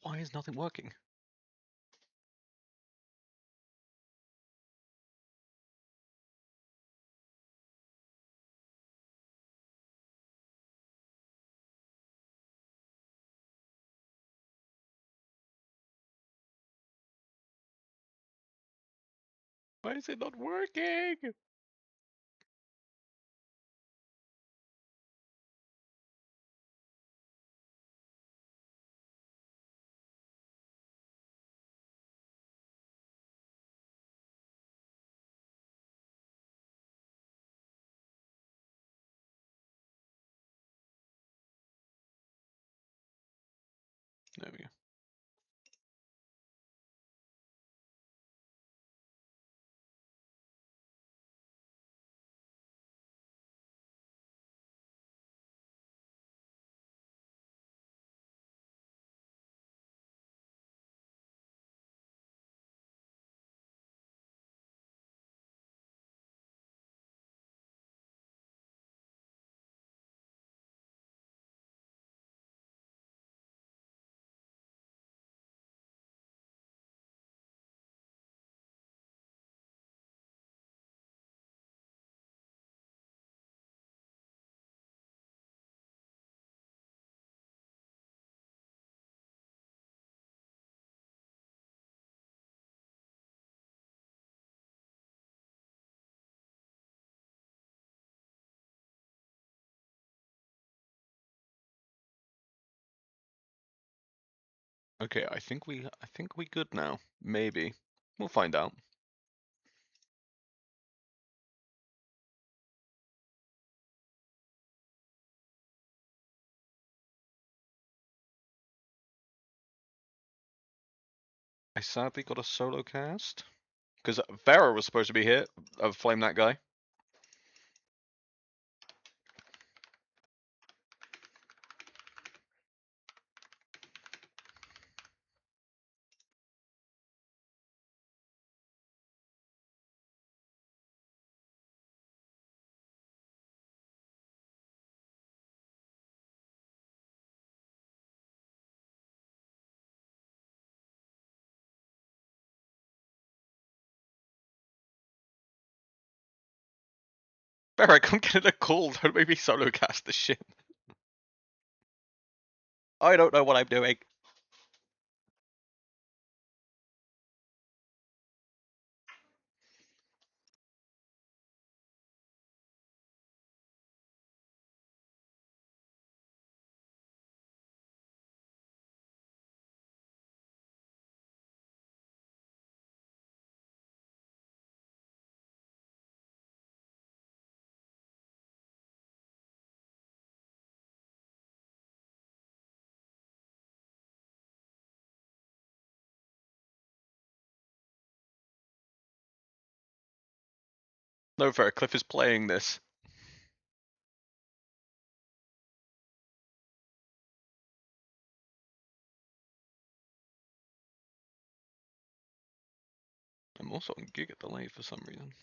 Why is nothing working? Why is it not working? There we go. Okay, I think we good now. Maybe. We'll find out. I sadly got a solo cast. Because Vera was supposed to be here. Flame that guy. Vera, I'm getting a call. Don't make me solo cast this shit. I don't know what I'm doing. No, Vera, Cliff is playing this. I'm also on giga delay for some reason.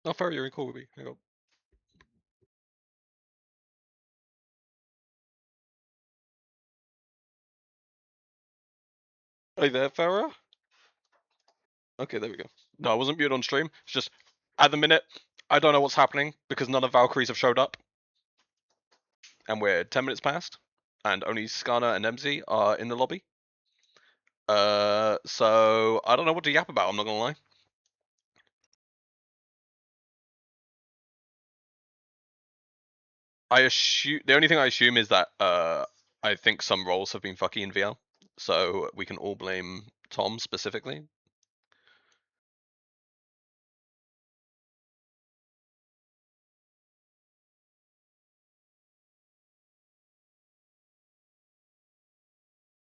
Oh, Farah, you're in call with me. Hang on. Are you there, Farah? Okay, there we go. No, I wasn't muted on stream. It's just at the minute I don't know what's happening because none of Valkyries have showed up, and we're 10 minutes past, and only Skana and MZ are in the lobby. So I don't know what to yap about. I'm not gonna lie. I assume the only thing I assume is that I think some roles have been fucky in VL, so we can all blame Tom specifically.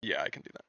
Yeah, I can do that.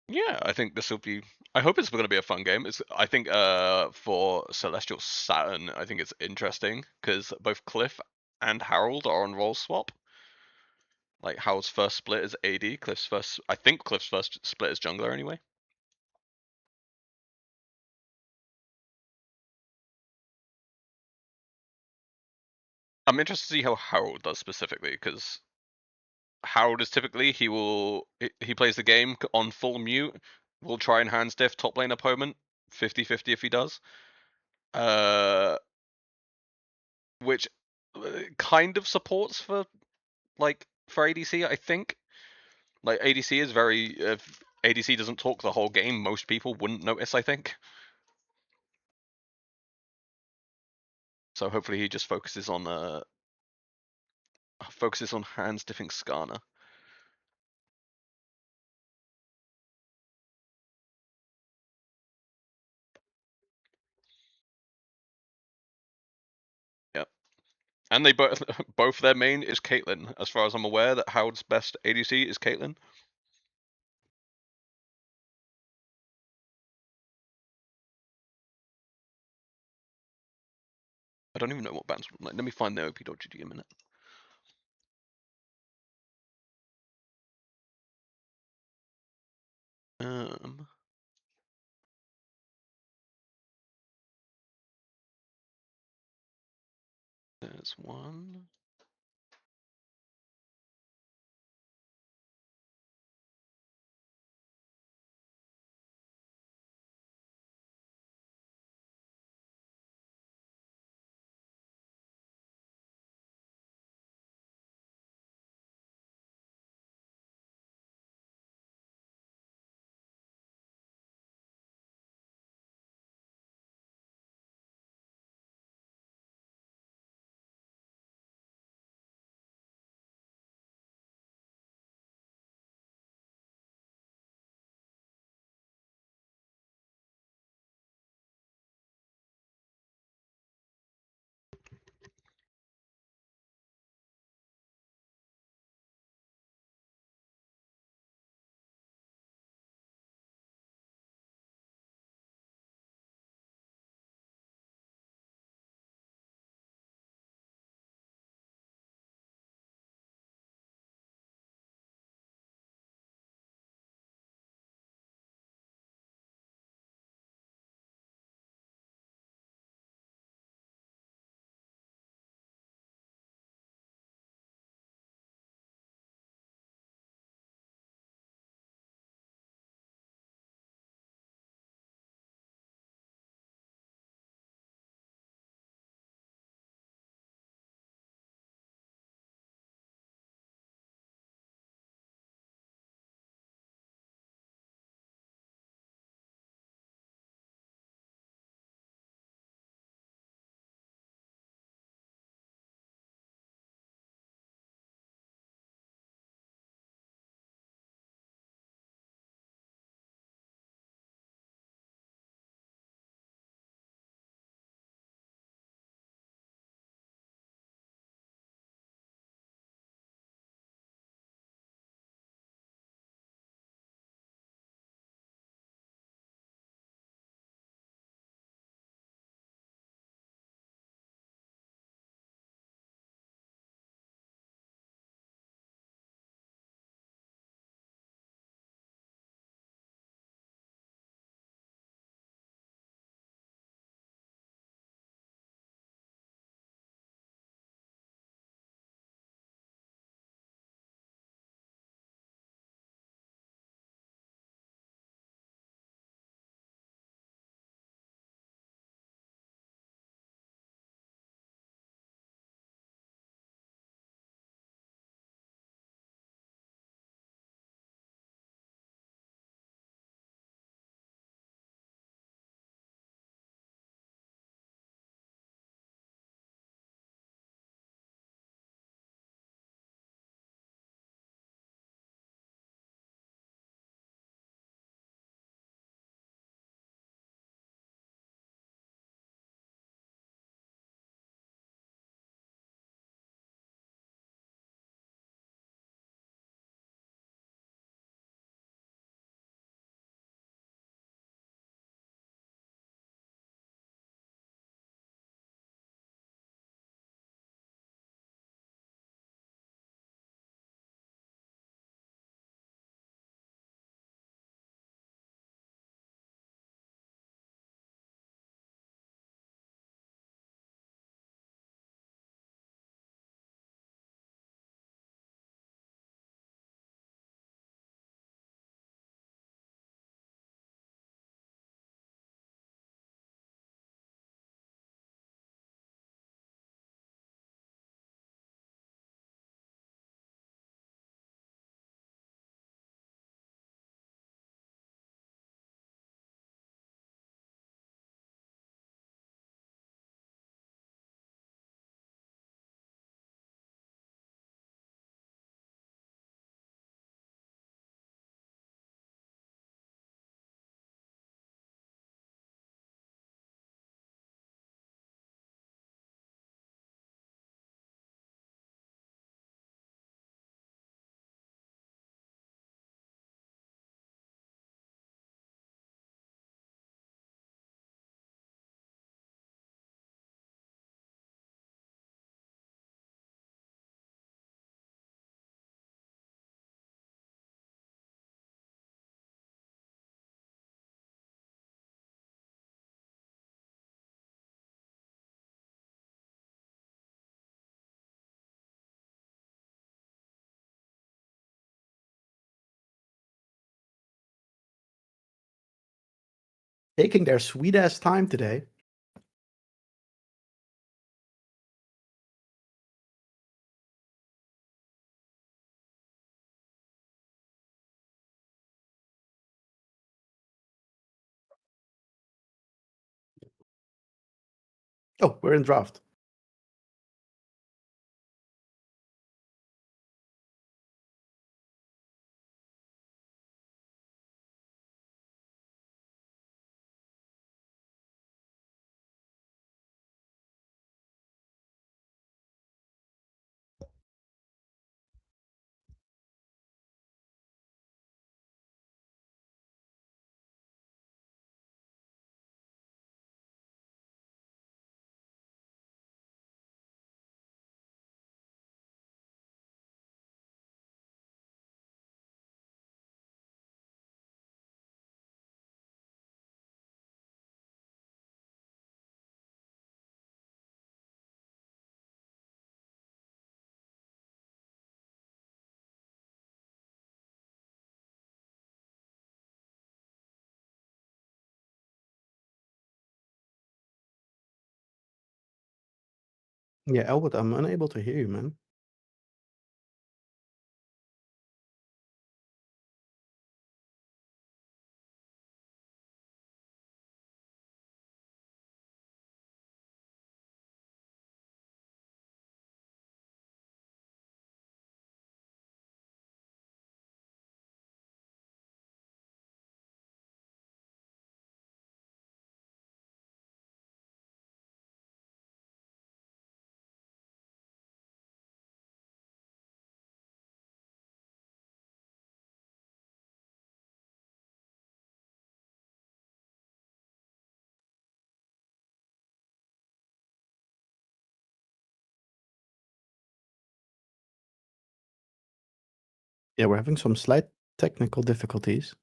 Yeah, I think this will be. I hope it's going to be a fun game. I think for Celestial Saturn, I think it's interesting because both Cliff and Harold are on role swap. Like Harold's first split is AD, Cliff's first. I think Cliff's first split is jungler anyway. I'm interested to see how Harold does specifically because Harold is typically he plays the game on full mute. Will try and hands diff top lane opponent 50-50 if he does. Uh, which kind of supports for ADC, I think. Like ADC is very if ADC doesn't talk the whole game, most people wouldn't notice, I think. So hopefully he just focuses on hands diffing Skarner. Yep. And they both both their main is Caitlyn. As far as I'm aware, that Howard's best ADC is Caitlyn. I don't even know what bands. Like, let me find the OP.GG a minute. Um, there's one. Taking their sweet ass time today. Oh, we're in draft. Yeah, Elwood, I'm unable to hear you, man. Yeah, we're having some slight technical difficulties.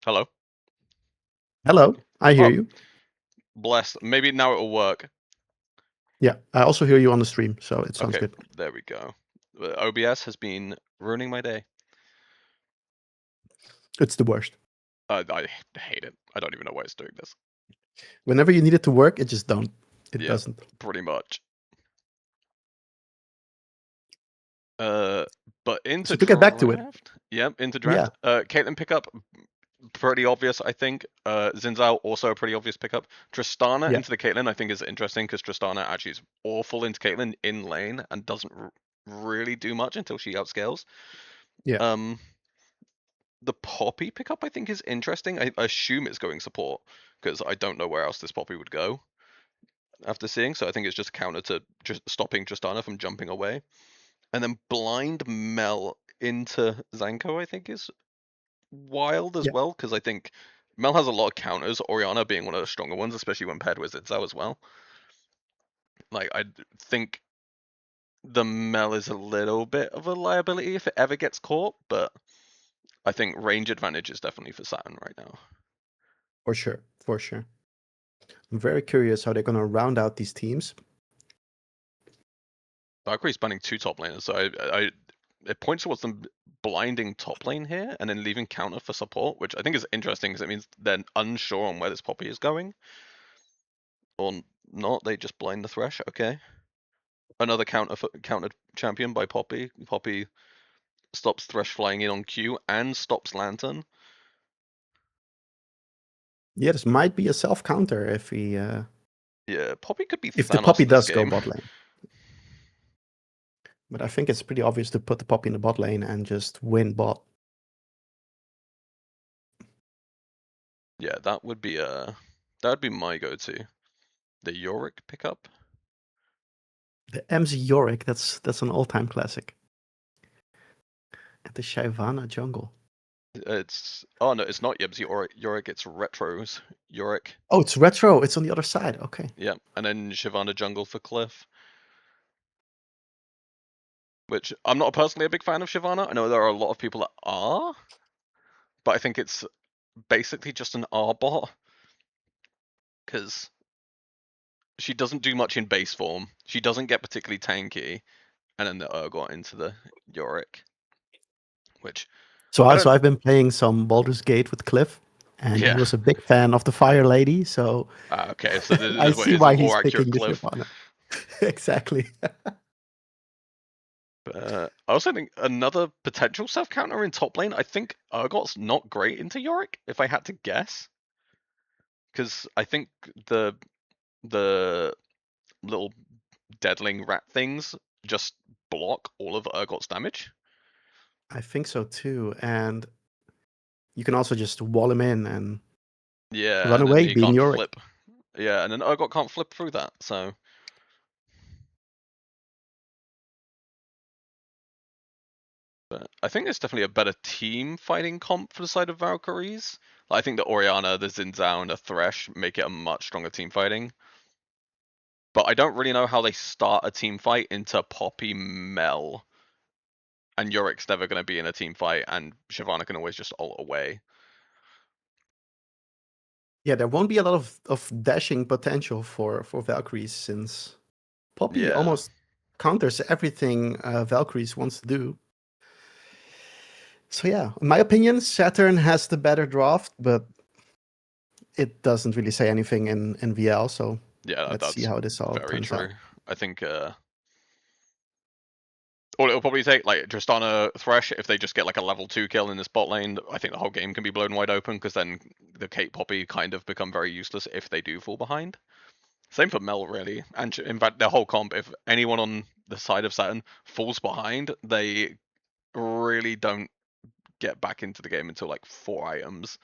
Hello. Hello, I hear Oh, you. bless. Maybe now it'll work. Yeah, I also hear you on the stream, so it sounds Okay, good. there we go. OBS has been ruining my day. It's the worst. I hate it. I don't even know why it's doing this. Whenever you need it to work, it just don't. It Yeah, doesn't. pretty much. But into So to get back to it, draft. Yep, into yeah, draft. Caitlyn pickup, pretty obvious, I think. Zinzao, also a pretty obvious pickup. Tristana yeah, into the Caitlyn, I think, is interesting because Tristana actually is awful into Caitlyn in lane and doesn't really do much until she outscales. yeah, Um, the Poppy pickup, I think, is interesting. I assume it's going support because I don't know where else this Poppy would go after seeing. So I think it's just a counter to just stopping Tristana from jumping away. And then blind Mel into Zanko, I think, is wild as yeah, well, because I think Mel has a lot of counters, Oriana being one of the stronger ones, especially when paired with Zinzao as well. Like, I think the Mel is a little bit of a liability if it ever gets caught, but I think range advantage is definitely for Saturn right now. for sure, for sure. I'm very curious how they're gonna round out these teams. Valkyrie's banning two top laners, so it points towards them blinding top lane here and then leaving counter for support, which I think is interesting because it means they're unsure on where this Poppy is going. Or not, they just blind the Thresh, okay. Another countered champion by Poppy. Poppy stops Thresh flying in on Q and stops Lantern. Yeah, this might be a self counter if he Yeah, Poppy could be if the Thanos Poppy in this does go game. bot lane. But I think it's pretty obvious to put the Poppy in the bot lane and just win bot. Yeah, that would be my go-to. The Yorick pickup. The MZ Yorick, that's an all-time classic. And the Shyvana jungle. It's oh no, it's not Yibs Yorick. It's Retros Yorick. Oh, it's retro. It's on the other side. Okay. Yeah, and then Shyvana jungle for Cliff. Which I'm not personally a big fan of Shyvana. I know there are a lot of people that are, but I think it's basically just an R bot because she doesn't do much in base form. She doesn't get particularly tanky, and then the Urgot into the Yorick, which So, I so don't. I've been playing some Baldur's Gate with Cliff, and he Yeah. was a big fan of the Fire Lady. So Okay, so this I is what see is a why he's more accurate picking the Cliff. Shyvana. Exactly. I also think another potential self counter in top lane. I think Urgot's not great into Yorick, if I had to guess, because I think the little deadling rat things just block all of Urgot's damage. I think so too. And you can also just wall him in and Yeah, run and then away, he being can't Yorick. flip. Yeah, and then Urgot can't flip through that. So, but I think there's definitely a better team fighting comp for the side of Valkyries. I think the Orianna, the Zinzao, and the Thresh make it a much stronger team fighting. But I don't really know how they start a team fight into Poppy Mel. And Yorick's never going to be in a team fight, and Shyvana can always just ult away. Yeah, there won't be a lot of dashing potential for Valkyries since Poppy Yeah, almost counters everything Valkyries wants to do. So yeah, in my opinion, Saturn has the better draft, but it doesn't really say anything in VL. So yeah, let's see that's how this all very turns true. out. I think all it'll probably take, like, Tristana Thresh, if they just get like a level 2 kill in the spot lane, I think the whole game can be blown wide open, because then the Kate Poppy kind of become very useless if they do fall behind. Same for Mel, really. And in fact, their whole comp, if anyone on the side of Saturn falls behind, they really don't get back into the game until like 4 items.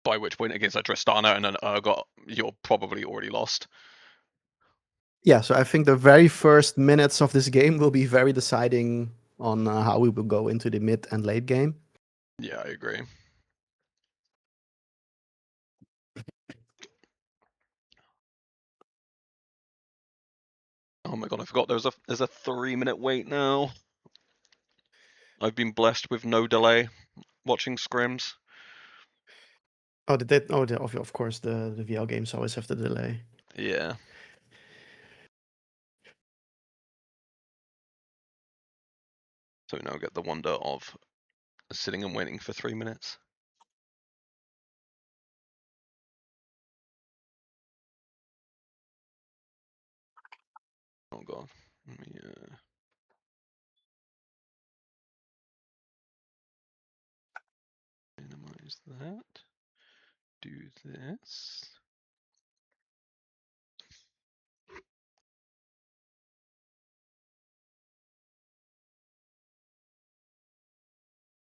By which point, against a Tristana and an Urgot, you're probably already lost. Yeah, so I think the very first minutes of this game will be very deciding on how we will go into the mid and late game. Yeah, I agree. Oh my god, I forgot there's a 3-minute wait now. I've been blessed with no delay watching scrims. Oh, of course, the VL games always have the delay. Yeah. So we now get the wonder of sitting and waiting for 3 minutes. Oh god. Let me minimize that. Do this.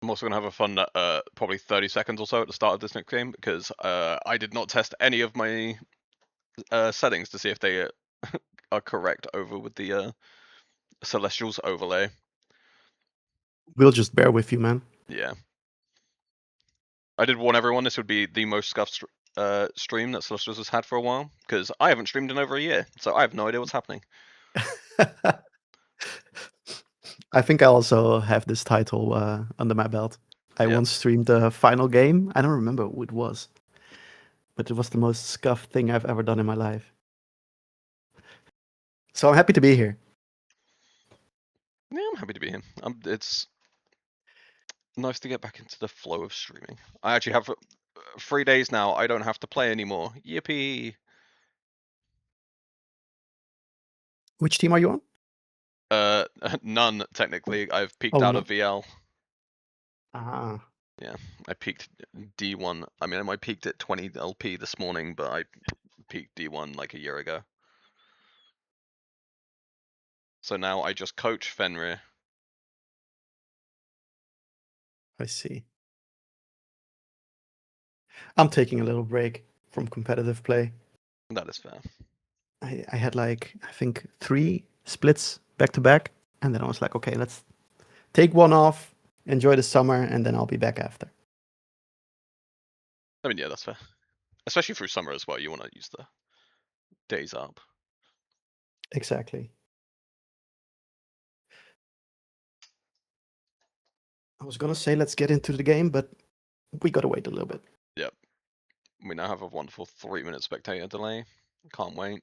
I'm also gonna have a fun probably 30 seconds or so at the start of this next game, because I did not test any of my settings to see if they are correct over with the Celestials overlay. We'll just bear with you, man. Yeah. I did warn everyone this would be the most scuffed stream that Celestials has had for a while, because I haven't streamed in over a year, so I have no idea what's happening. I think I also have this title under my belt. I Yeah. once streamed the final game. I don't remember who it was, but it was the most scuffed thing I've ever done in my life. So I'm happy to be here. Yeah, I'm happy to be here. It's nice to get back into the flow of streaming. I actually have 3 days now. I don't have to play anymore. Yippee! Which team are you on? None technically. I've peaked Oh out no. of VL. Ah, Yeah, I peaked D1. I mean, I peaked at 20 LP this morning, but I peaked D1 like a year ago. So now I just coach Fenrir. I see. I'm taking a little break from competitive play. That is fair. I had like, I think 3 splits back to back, and then I was like, okay, let's take one off, enjoy the summer, and then I'll be back after. I mean, yeah, that's fair. Especially through summer as well. You want to use the days up. Exactly. I was gonna say let's get into the game, but we gotta wait a little bit. Yep. We now have a wonderful 3-minute spectator delay. Can't wait.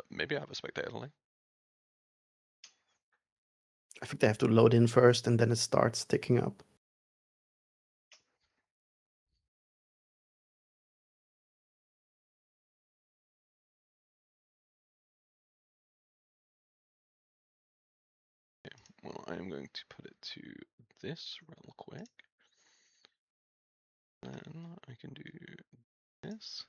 Maybe I have a spectator delay. I think they have to load in first, and then it starts ticking up. Well, I am going to put it to this real quick. Then I can do this.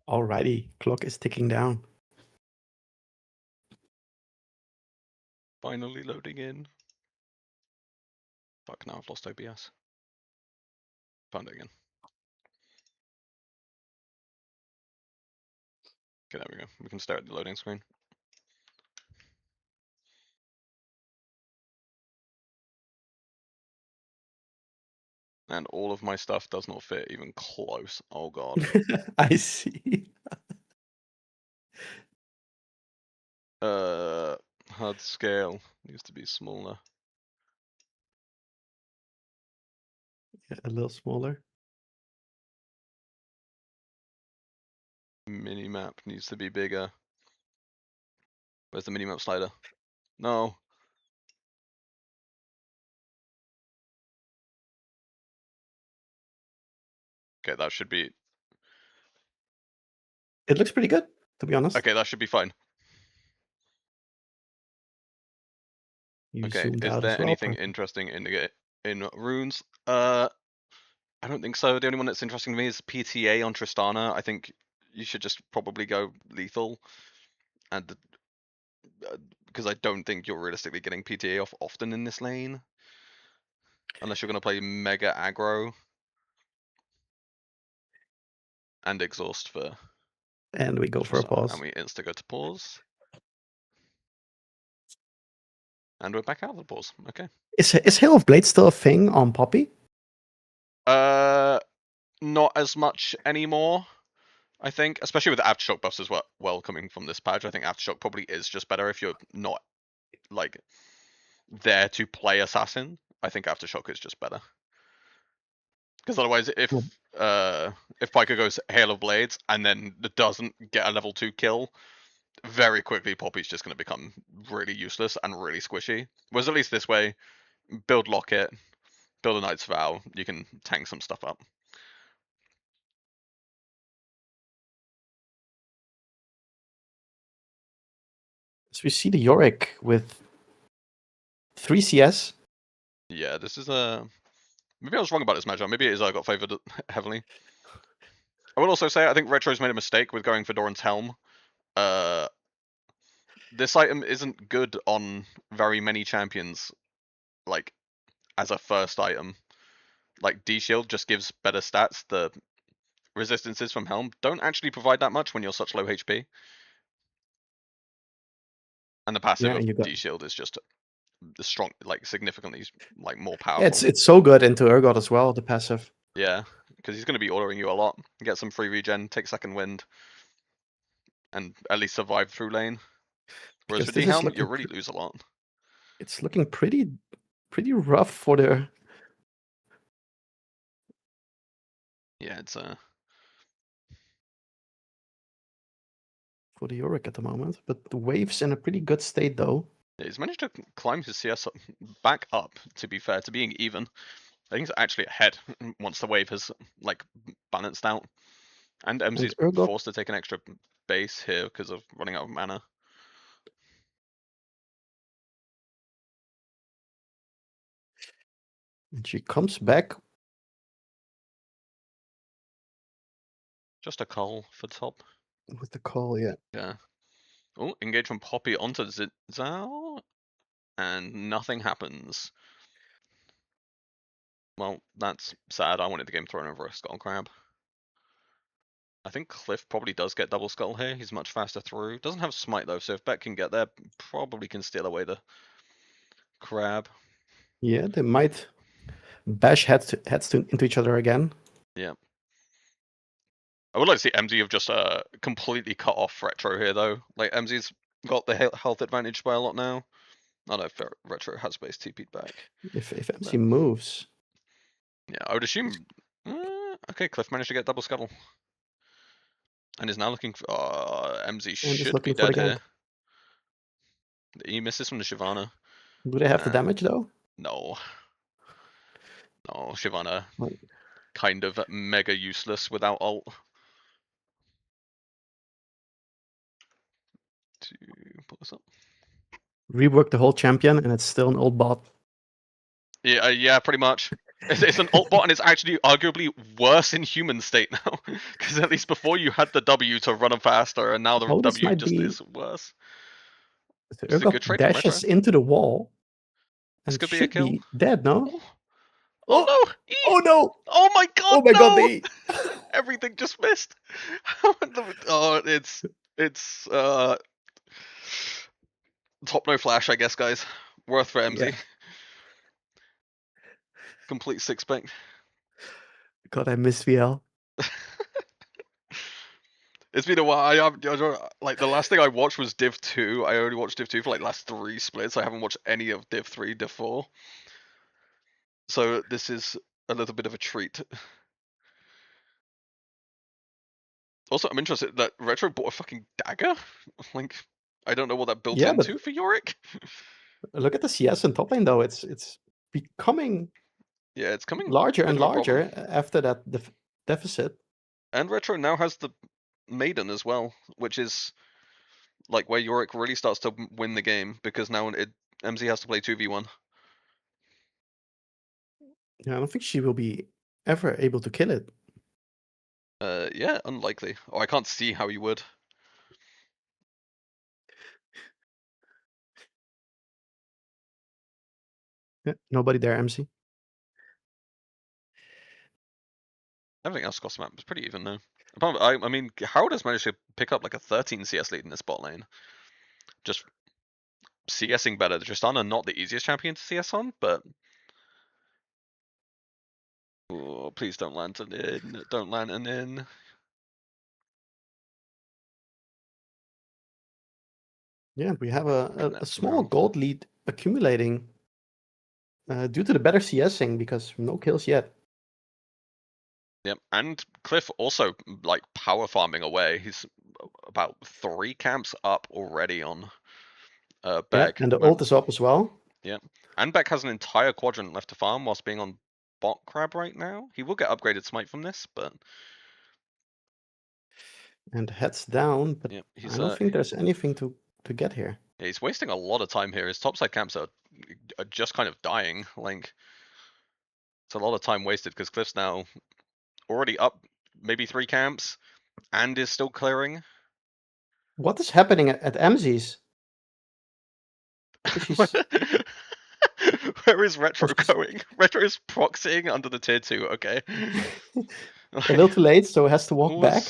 Alrighty, clock is ticking down. Finally loading in. Fuck, now I've lost OBS. Found it again. Okay, there we go. We can stare at the loading screen. And all of my stuff does not fit even close. Oh god. I see. HUD scale needs to be smaller. A little smaller. Minimap needs to be bigger. Where's the minimap slider? No. Okay, that should be. It looks pretty good, to be honest. Okay, that should be fine. You Okay, zoomed is out as there well. anything Perfect. interesting in runes? I don't think so. The only one that's interesting to me is PTA on Tristana. I think you should just probably go lethal and because I don't think you're realistically getting PTA off often in this lane. Unless you're going to play mega aggro. And exhaust for And we go for a summer. And pause. we insta go to pause. And we're back out of the pause. Okay. Is Hail of Blade still a thing on Poppy? Not as much anymore. I think, especially with aftershock buffs as well coming from this patch. I think aftershock probably is just better if you're not like there to play assassin. I think aftershock is just better. Because otherwise, if Piker goes Hail of Blades and then doesn't get a level 2 kill, very quickly Poppy's just going to become really useless and really squishy. Whereas at least this way, build Locket, build a Knight's Vow, you can tank some stuff up. So we see the Yorick with 3 CS. Yeah, this is a... Maybe I was wrong about this matchup. Maybe it is I got favored heavily. I will also say I think Retro's made a mistake with going for Doran's Helm. This item isn't good on very many champions, like, as a first item. Like, D-Shield just gives better stats. The resistances from Helm don't actually provide that much when you're such low HP. And the passive Yeah, of you got. D-Shield is just strong, like, significantly, like, more Yeah, powerful. it's so good into Urgot as well, the passive. Yeah, because he's going to be ordering you a lot. Get some free regen, take second wind, and at least survive through lane. Whereas Because for this is D-Helm, you looking really lose a lot. it's looking pretty rough for the Yeah, it's Yorick at the moment. But the wave's in a pretty good state though. yeah, he's managed to climb his CS back up, to be fair, to being even. I think he's actually ahead once the wave has, like, balanced out. And And MZ's Urgot, forced to take an extra base here because of running out of mana. and she comes back. Just a call for top. With the call, yeah. Yeah. Oh, engage from Poppy onto Zhao. And nothing happens. Well, that's sad. I wanted the game thrown over a Skull Crab. I think Cliff probably does get double Skull here. He's much faster through. Doesn't have Smite though, so if Bet can get there, probably can steal away the Crab. Yeah, they might bash heads into each other again. Yeah. I would like to see MZ have just completely cut off Retro here though. Like MZ's got the health advantage by a lot now. I don't know if Retro has base TP'd back. If MC moves. Yeah, I would assume. Okay, Cliff managed to get double scuttle. And is now looking for. MZ And is should be looking for the dead gank. here. He misses from the Shyvana. Do they have the damage though? No. No, Shyvana Like, kind of mega useless without ult. To pull this up. rework the whole champion and it's still an old bot. Yeah, yeah, pretty much. It's an alt bot and it's actually arguably worse in human state now. Because at least before you had the W to run them faster, and now the Oh, this W might just be. is worse. The This is a good Urgot trade from Retro. dashes into the wall This and could be a should kill. be dead, no? Oh, Oh, oh no! oh no! Oh my god, Oh my god, no! they. Everything just missed. Oh, it's top no flash, I guess, guys. Worth for MZ. Yeah. Complete six pack. God, I miss VL. It's been a while. Like the last thing I watched was Div 2. I only watched Div 2 for like last 3 splits. I haven't watched any of Div 3, Div 4. So this is a little bit of a treat. Also, I'm interested that Retro bought a fucking dagger. Like, I don't know what that built Yeah, but into for Yorick. look at the CS in top lane though. It's becoming Yeah, it's coming larger a bit and of a problem. larger after that deficit. And Retro now has the Maiden as well, which is like where Yorick really starts to win the game because now MZ has to play 2v1. Yeah, I don't think she will be ever able to kill it. Yeah, unlikely. Oh, I can't see how you would. Yeah, nobody there, MC. Everything else across the map was pretty even though. I mean, Harold has managed to pick up like a 13 CS lead in this bot lane. Just CSing better. Tristana not the easiest champion to CS on, but oh, please don't land an in. Don't land an in. Yeah, we have And a that's the small round. gold lead accumulating due to the better CSing because no kills yet. Yep, and Cliff also like power farming away. He's about 3 camps up already on Yeah, Beck. and the ult is up as well. Yeah, and Beck has an entire quadrant left to farm whilst being on bot crab right now. He will get upgraded smite from this, but And heads down, but yeah, I don't think there's anything to get here. yeah, he's wasting a lot of time here. His topside camps are just kind of dying. Like it's a lot of time wasted because Cliff's now already up maybe 3 camps and is still clearing. What is happening at MZ's? Because she's Where is Retro oh, going? Retro is proxying under the tier 2, okay. a little too late, so has to walk back.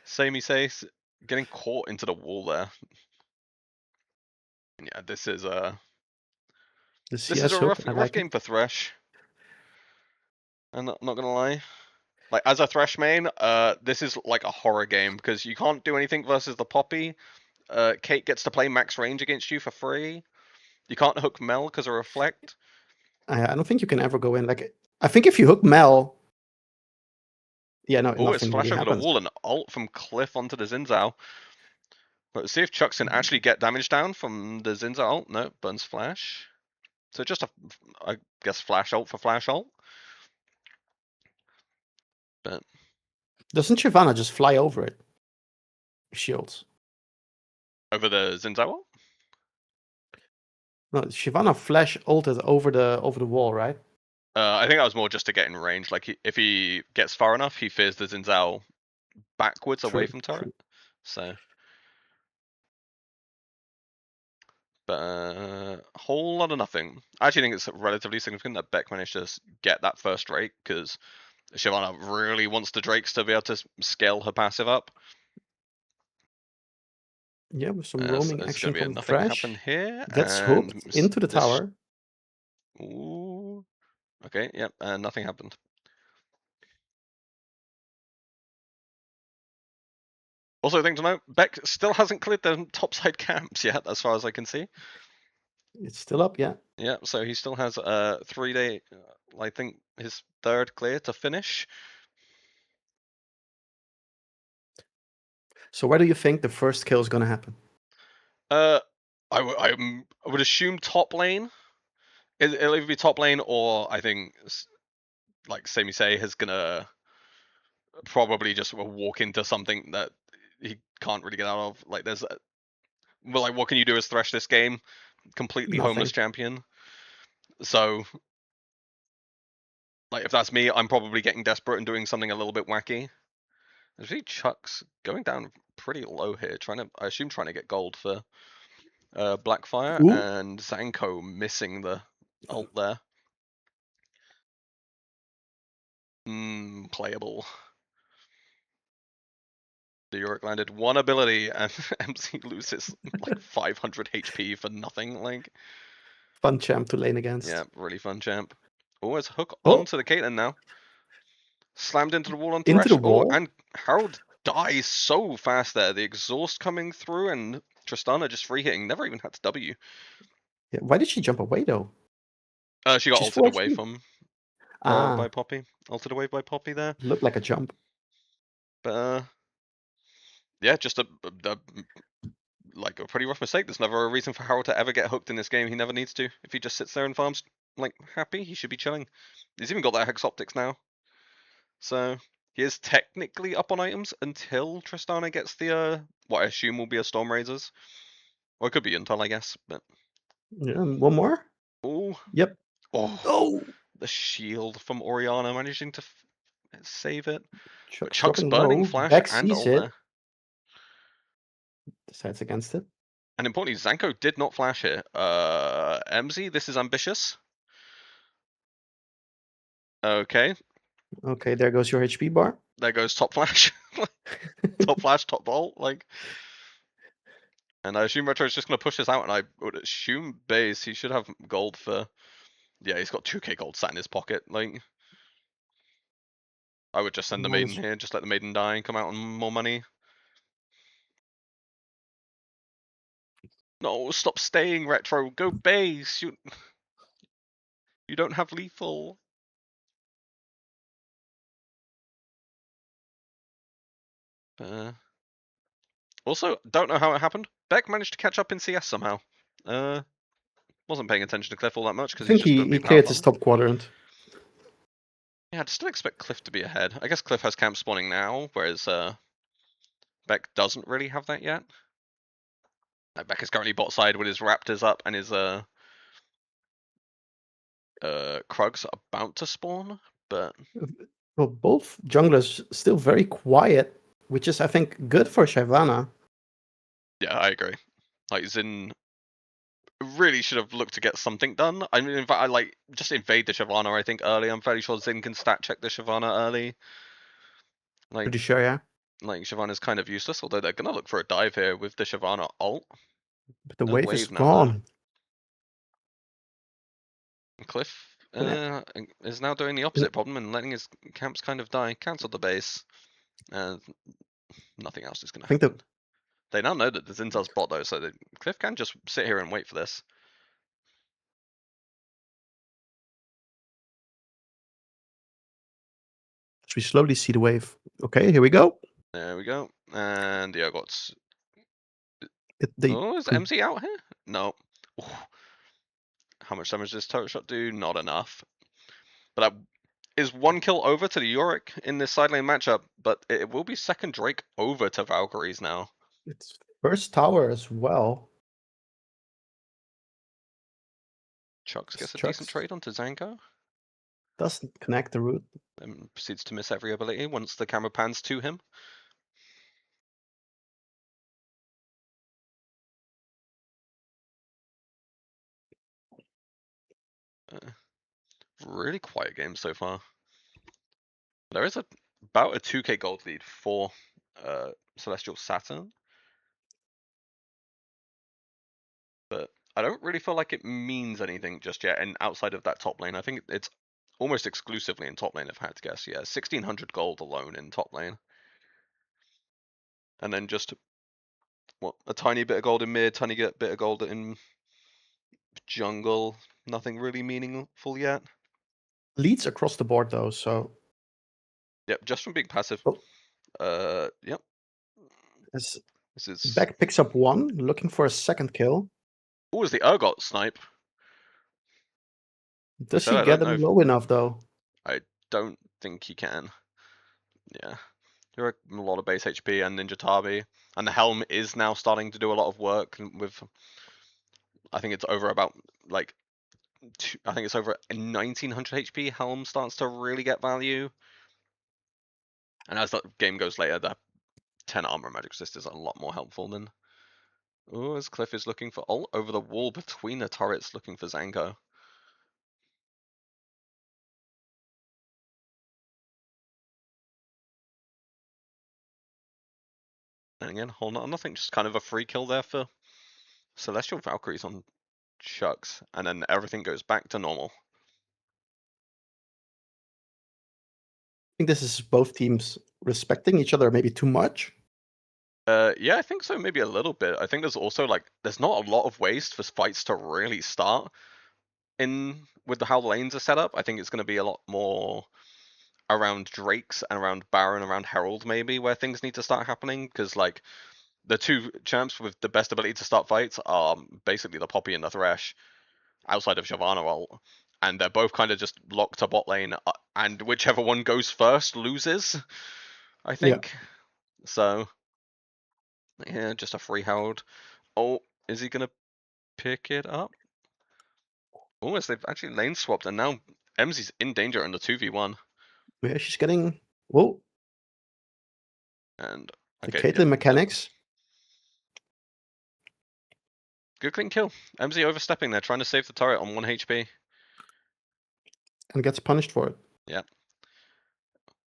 Samey says getting caught into the wall there. Yeah, this is The a CS hook, rough I like it. game for Thresh. I'm not gonna lie. Like as a Thresh main, this is like a horror game because you can't do anything versus the Poppy. Kate gets to play max range against you for free. You can't hook Mel because of Reflect. I don't think you can ever go in. Like, I think if you hook Mel, yeah, no, Oh, it's nothing really flash over the happens. wall and ult from Cliff onto the Zinzao. Let's see if Chucks can actually get damage down from the Zinzao ult. No, burns flash. So just a, I guess, flash ult for flash ult. But Doesn't Shyvana just fly over it? Shields. over the Zinzao ult? No, Shyvana flash ulted over the wall, right? I think that was more just to get in range. Like if he gets far enough, he fears the Zinzao backwards away True, from turret. true. So, but a whole lot of nothing. I actually think it's relatively significant that Beck managed to get that first Drake because Shyvana really wants the Drakes to be able to scale her passive up. Yeah, with some So roaming it's going action to be a from nothing happen Thresh. here, Gets and hooked into the this. tower. Ooh. Okay, yep, and nothing happened. Also, thing to note, Beck still hasn't cleared the topside camps yet, as far as I can see. It's still up, yeah. Yeah, so he still has a 3-day, I think his third clear to finish. So where do you think the first kill is gonna happen? I would assume top lane. It'll either be top lane or I think like Sami Say is gonna probably just walk into something that he can't really get out of. Like there's, well, like what can you do as Thresh this game? Completely Nothing. homeless champion. So, like if that's me, I'm probably getting desperate and doing something a little bit wacky. I see Chuck's going down pretty low here, I assume trying to get gold for Blackfire, Ooh, and Zanko missing the ult there. Playable. The Yorick landed one ability and MC loses like 500 HP for nothing. Like, fun champ to lane yeah, against. really fun champ. Oh, it's hook Oh, onto the Caitlyn now. Slammed into the wall on into the Thresh. Oh, wall? and Harold dies so fast there. The exhaust coming through and Tristana just free hitting. Never even had to W. Yeah, why did she jump away though? She got She's full ulted away HP. from by Ah, Poppy. Ulted away by Poppy there. looked like a jump. But yeah, just a like a pretty rough mistake. There's never a reason for Harold to ever get hooked in this game. He never needs to. If he just sits there and farms like happy, he should be chilling. He's even got that Hex Optics now. So he is technically up on items until Tristana gets the what I assume will be a Storm Razors. Or it could be until I guess, but Yeah, one more? oh, Yep. oh, Oh! the shield from Oriana managing to save it. But Chuck's Chuck's dropping burning low. flash Beck and sees ult it. there. Decides against it. And importantly, Zanko did not flash here. MZ, this is ambitious. Okay, Okay, there goes your HP bar. there goes top flash. Top flash, top vault, like. And I assume Retro is just going to push this out, and I would assume base, he should have gold for... Yeah, he's got 2k gold sat in his pocket, like... I would just send the maiden here, just let the maiden die and come out on more money. No, stop staying, Retro, go base! You don't have lethal. Also, don't know how it happened. Beck managed to catch up in CS somehow. Wasn't paying attention to Cliff all that much I because he's think just going to he be power cleared his farming. top quadrant. Yeah, I'd still expect Cliff to be ahead. I guess Cliff has camp spawning now, whereas Beck doesn't really have that yet. Beck is currently bot side with his Raptors up and his Krugs about to spawn, but Well, both junglers still very quiet, which is, I think, good for Shyvana. yeah, I agree. Like Zin really should have looked to get something done. I mean, in fact, I like just invade the Shyvana. I think early. I'm fairly sure Zin can stat check the Shyvana early. Pretty Like sure, yeah. Shyvana's kind of useless, although they're gonna look for a dive here with the Shyvana ult. But the A wave is wave now though. gone. Cliff And is now doing the opposite problem and letting his camps kind of die. Cancel the base. And nothing else is gonna I think happen. They now know that the Zinzal's bot though, so that Cliff can just sit here and wait for this. as we slowly see the wave. Okay, here we go. There we go. And yeah, got... They Oh, is MZ out here? No. Ooh. How much damage does turret shot do? Not enough. But that is one kill over to the Yorick in this side lane matchup, but it will be second Drake over to Valkyries now. It's first tower as well. Chucks gets a Chucks decent trade onto Zanko. doesn't connect the root. And proceeds to miss every ability once the camera pans to him. Really quiet game so far. There is about a 2k gold lead for Celestial Saturn. But I don't really feel like it means anything just yet. And outside of that top lane, I think it's almost exclusively in top lane, if I had to guess. Yeah, 1600 gold alone in top lane. And then just what, a tiny bit of gold in mid, tiny bit of gold in jungle. Nothing really meaningful yet. Leads across the board though, so. Yep, just from being passive. Yep. As This is... Beck picks up one, looking for a second kill. Oh, is the Urgot snipe? Does said he I get don't know him if... low enough though? I don't think he can. Yeah. There are a lot of base HP and Ninja Tabi. And the Helm is now starting to do a lot of work with... I think it's over about, like... I think it's over 1900 HP. Helm starts to really get value. And as that game goes later, the 10 armor magic resist is a lot more helpful than... Oh, as Cliff is looking for ult over the wall between the turrets, looking for Zanko. And again, hold on, nothing, just kind of a free kill there for Celestial Valkyries on Chucks, and then everything goes back to normal. I think this is both teams respecting each other maybe too much. Yeah, I think so, maybe a little bit. I think there's also like, there's not a lot of waste for fights to really start in with how the lanes are set up. I think it's going to be a lot more around Drakes and around Baron, around Herald maybe, where things need to start happening, because like the two champs with the best ability to start fights are basically the Poppy and the Thresh, outside of Shyvana ult, and they're both kind of just locked to bot lane, and whichever one goes first loses, I think. So, yeah, just a free Herald. Oh, is he gonna pick it up? Oh, as they've actually lane swapped, and now MZ's in danger in the 2v1. Yeah, she's getting. Whoa. And The okay, Caitlyn yep, mechanics. Good clean kill. MZ overstepping there, trying to save the turret on 1 HP. And gets punished for it. Yeah.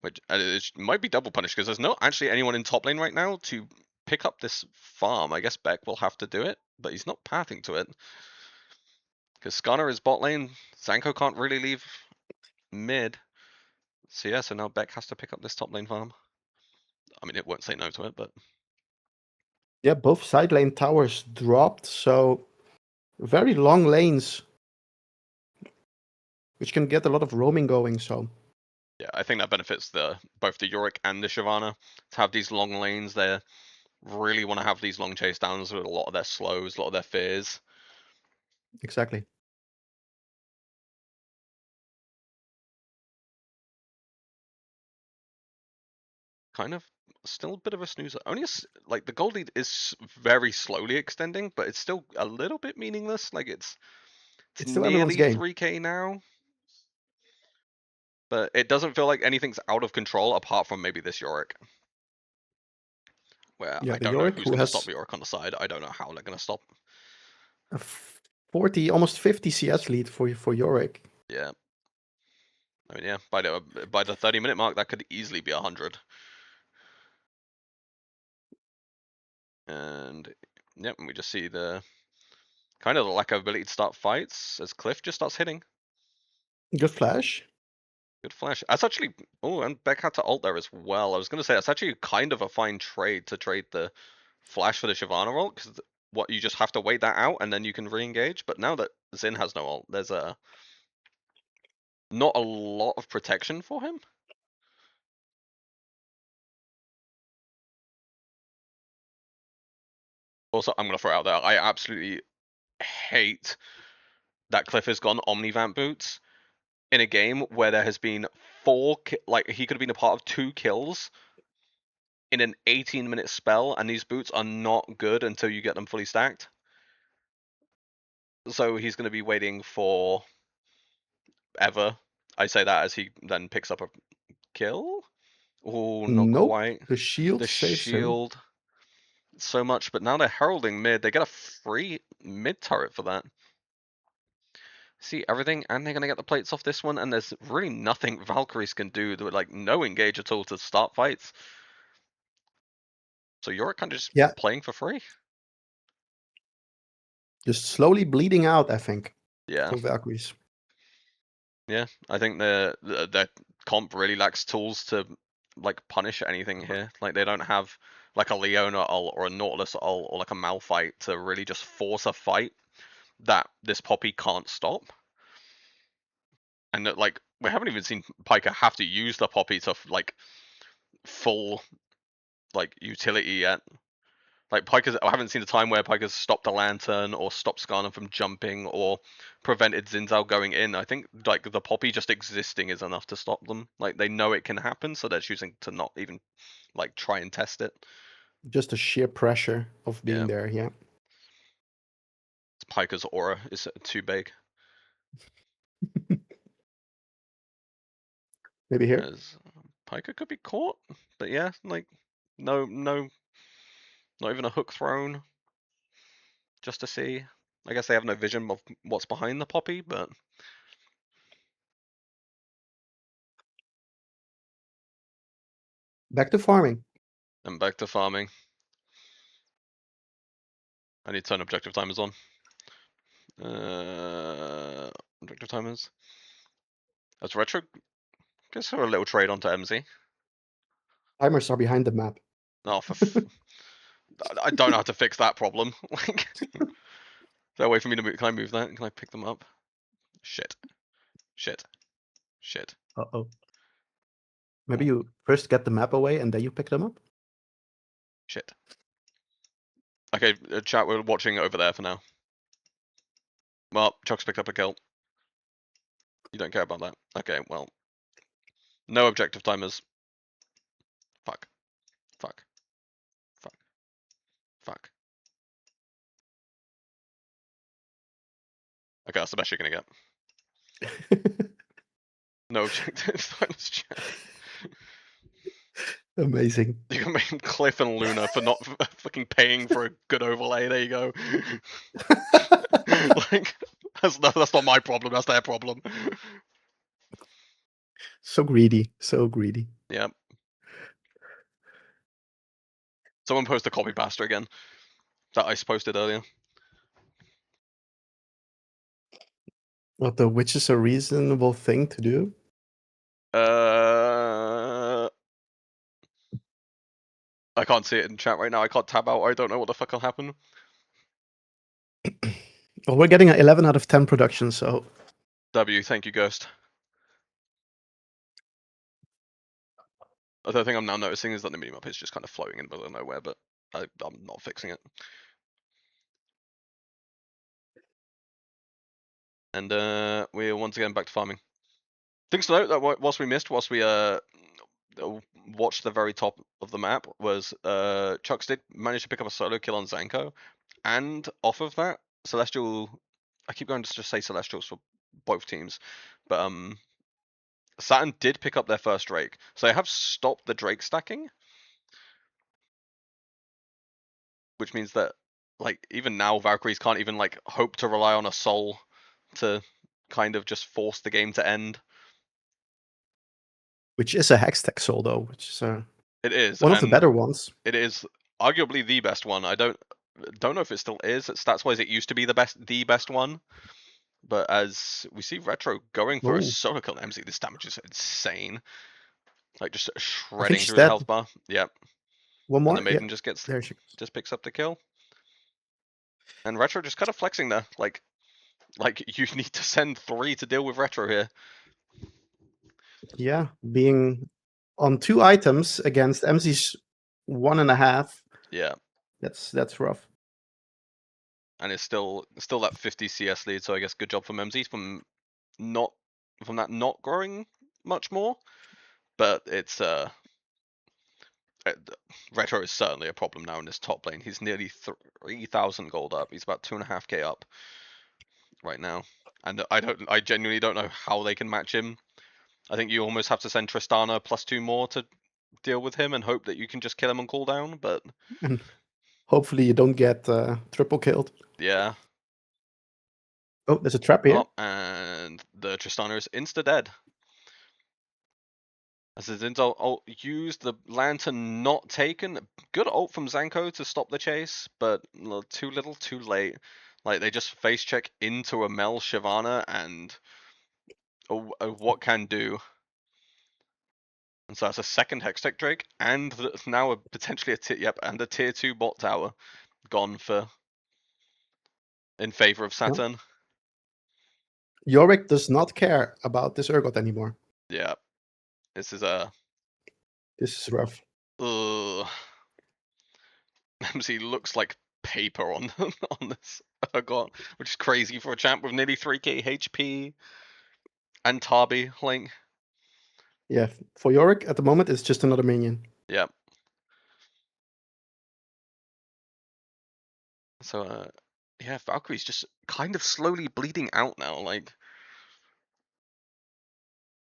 Which it might be double punished because there's not actually anyone in top lane right now to pick up this farm. I guess Beck will have to do it, but he's not pathing to it. Because Skarner is bot lane, Zanko can't really leave mid. So yeah, so now Beck has to pick up this top lane farm. I mean, it won't say no to it, but Yeah, both side lane towers dropped, so very long lanes, which can get a lot of roaming going, so yeah, I think that benefits both the Yorick and the Shyvana to have these long lanes. They really want to have these long chase downs with a lot of their slows, a lot of their fears. exactly. Kind of still a bit of a snoozer. Only like the gold lead is very slowly extending, but it's still a little bit meaningless. Like it's It's still everyone's nearly game. 3k now, but it doesn't feel like anything's out of control apart from maybe this Yorick, where Yeah, I the don't know Yorick, who's who going to stop has Yorick on the side. I don't know how they're going to stop. a 40, almost 50 CS lead for Yorick. Yeah. I mean, yeah, by the 30-minute mark, that could easily be 100. And yep, we just see the kind of the lack of ability to start fights as Cliff just starts hitting. Good flash. Good flash. That's actually and Beck had to ult there as well. I was gonna say that's actually kind of a fine trade to trade the flash for the Shyvana ult because what you just have to wait that out and then you can re-engage. But now that Xin has no ult, there's not a lot of protection for him. Also, I'm gonna throw out there, I absolutely hate that Cliff has gone Omnivamp boots in a game where there has been like he could have been a part of 2 kills in an 18-minute spell, and these boots are not good until you get them fully stacked. So he's going to be waiting for ever. I say that as he then picks up a kill. Oh, not Nope. quite. The shield The saves him. shield so much, but now they're heralding mid. They get a free mid turret for that. See everything, and they're gonna get the plates off this one, and there's really nothing Valkyries can do. With like no engage at all to start fights. So you're kind of just Yeah, playing for free. just slowly bleeding out, I think, Yeah, for Valkyries. yeah. I think the comp really lacks tools to like punish anything here. Like they don't have like a Leona ult or a Nautilus ult or like a Malphite to really just force a fight that this Poppy can't stop. And that, like we haven't even seen Piker have to use the Poppy to like full like utility yet. Like Piker's, I haven't seen a time where Piker's stopped a lantern or stopped Skarner from jumping or prevented Zinzao going in. I think like the Poppy just existing is enough to stop them. Like they know it can happen, so they're choosing to not even like try and test it. Just the sheer pressure of being Yeah, there, yeah. Piker's aura is too big. Maybe here. As Piker could be caught, but yeah, like no, not even a hook thrown, just to see. I guess they have no vision of what's behind the Poppy, but Back to farming. I'm back to farming. I need to turn objective timers on. Objective timers. That's retro. Guess for a little trade onto MZ. Timers are behind the map. Oh, I don't know how to fix that problem. Like, is there a way for me to move? Can I move that? Can I pick them up? Shit. Shit. Shit. Uh-oh. Maybe you first get the map away and then you pick them up? Shit. Okay, chat, we're watching over there for now. Well, Chuck's picked up a kill. You don't care about that. Okay, well. No objective timers. Fuck. Fuck. Fuck. Fuck. Okay, that's the best you're gonna get. No objective timers, chat. Amazing. You can blame Cliff and Luna for not fucking paying for a good overlay. There you go. Like that's not my problem. That's their problem. So greedy. So greedy. Yeah. Someone post a copy pasta again that I posted earlier. What, the which is a reasonable thing to do? I can't see it in chat right now. I can't tab out. I don't know what the fuck will happen. Well, we're getting an 11 out of 10 production, so W, thank you, Ghost. The other thing I'm now noticing is that the minimap is just kind of floating in the middle of nowhere, but I'm not fixing it. And we're once again back to farming. Things to note that whilst we watched the very top of the map was Chucks did manage to pick up a solo kill on Zanko, and off of that, Celestial. I keep going to just say Celestials for both teams, but Saturn did pick up their first Drake, so they have stopped the Drake stacking, which means that like even now Valkyries can't even like hope to rely on a soul to kind of just force the game to end. which is a Hextech soul though, which is It is, one of the and better ones. it is arguably the best one. I don't know if it still is. Stats wise, it used to be the best one. But as we see Retro going for a Oh, solo kill MZ, this damage is insane. Like just I think shredding she's through the dead. health bar. Yep. One And the more. Yeah, Maiden just there she goes. picks up the kill. And Retro just kind of flexing there. Like you need to send 3 to deal with Retro here. Yeah, being on 2 items against MZ's 1.5. Yeah. That's rough. And it's still that 50 CS lead, so I guess good job from MZ from that not growing much more. But it's Retro is certainly a problem now in this top lane. He's nearly 3,000 gold up. He's about 2.5k up right now, and I genuinely don't know how they can match him. I think you almost have to send Tristana +2 more to deal with him and hope that you can just kill him on cooldown. But And hopefully you don't get triple killed. yeah. Oh, there's a trap here. Oh, and the Tristana is insta dead. As his ult used, the lantern not taken. Good ult from Zanko to stop the chase, but too little, too late. Like they just face check into a Mel Shyvana and what can do. And so that's a second Hextech Drake, and now potentially a tier 2 bot tower gone for in favor of Yeah. Saturn. Yorick does not care about this Urgot anymore. Yeah, this is This is rough. MC looks like paper on on this Urgot, which is crazy for a champ with nearly 3k HP and Tabi. Like, Yeah, for Yorick at the moment it's just another minion. yeah. So yeah, Valkyrie's just kind of slowly bleeding out now. Like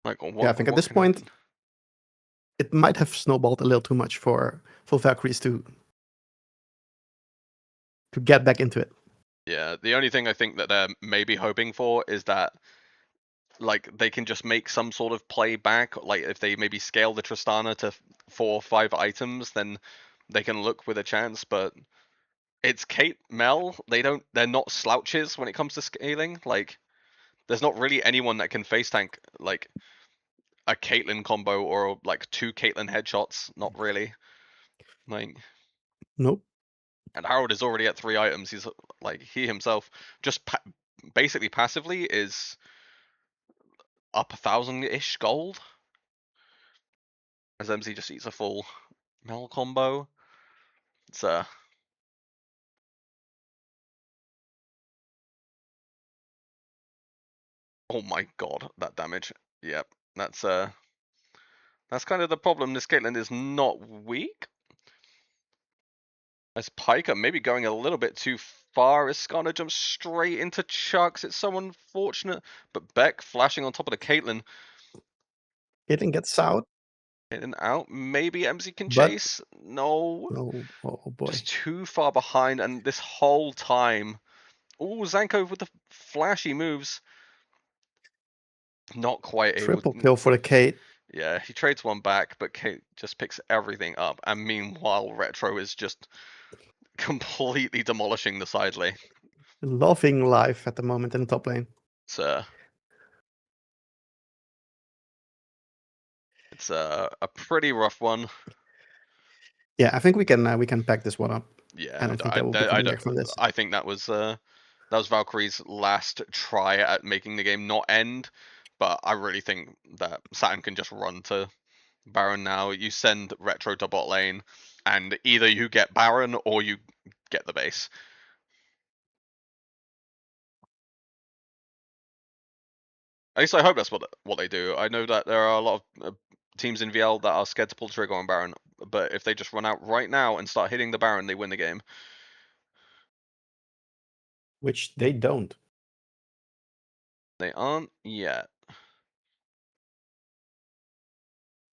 Yeah, I think at what this can point happen? it might have snowballed a little too much for Valkyries to get back into it. Yeah, the only thing I think that they're maybe hoping for is that like they can just make some sort of play back. Like if they maybe scale the Tristana to 4 or 5 items, then they can look with a chance. But it's Kate Mel. They're not slouches when it comes to scaling. Like there's not really anyone that can face tank like a Caitlyn combo or like 2 Caitlyn headshots. Not really. Like, Nope. and Harold is already at 3 items. He's like he himself just basically passively is up 1,000-ish gold. As MZ just eats a full Mel combo. It's oh my god, that damage. Yep, that's kind of the problem. This Caitlyn is not weak. As Piker maybe going a little bit too far. Is gonna jump straight into Chucks. It's so unfortunate. But Beck flashing on top of the Caitlyn. Caitlyn gets out. In and out. Maybe MZ can But chase. No. oh boy. Just too far behind, and this whole time. Oh, Zanko with the flashy moves. Not quite able. Triple kill for the Kate. Yeah, he trades one back, but Kate just picks everything up. And meanwhile, Retro is just completely demolishing the side lane. Loving life at the moment in the top lane. It's a pretty rough one. Yeah, I think we can pack this one up. Yeah, I don't think that will be coming back from this. I think that was Valkyrie's last try at making the game not end. But I really think that Saturn can just run to Baron now. You send Retro to bot lane, and either you get Baron or you get the base. At least I hope that's what they do. I know that there are a lot of teams in VL that are scared to pull the trigger on Baron, but if they just run out right now and start hitting the Baron, they win the game. Which they don't. They aren't yet.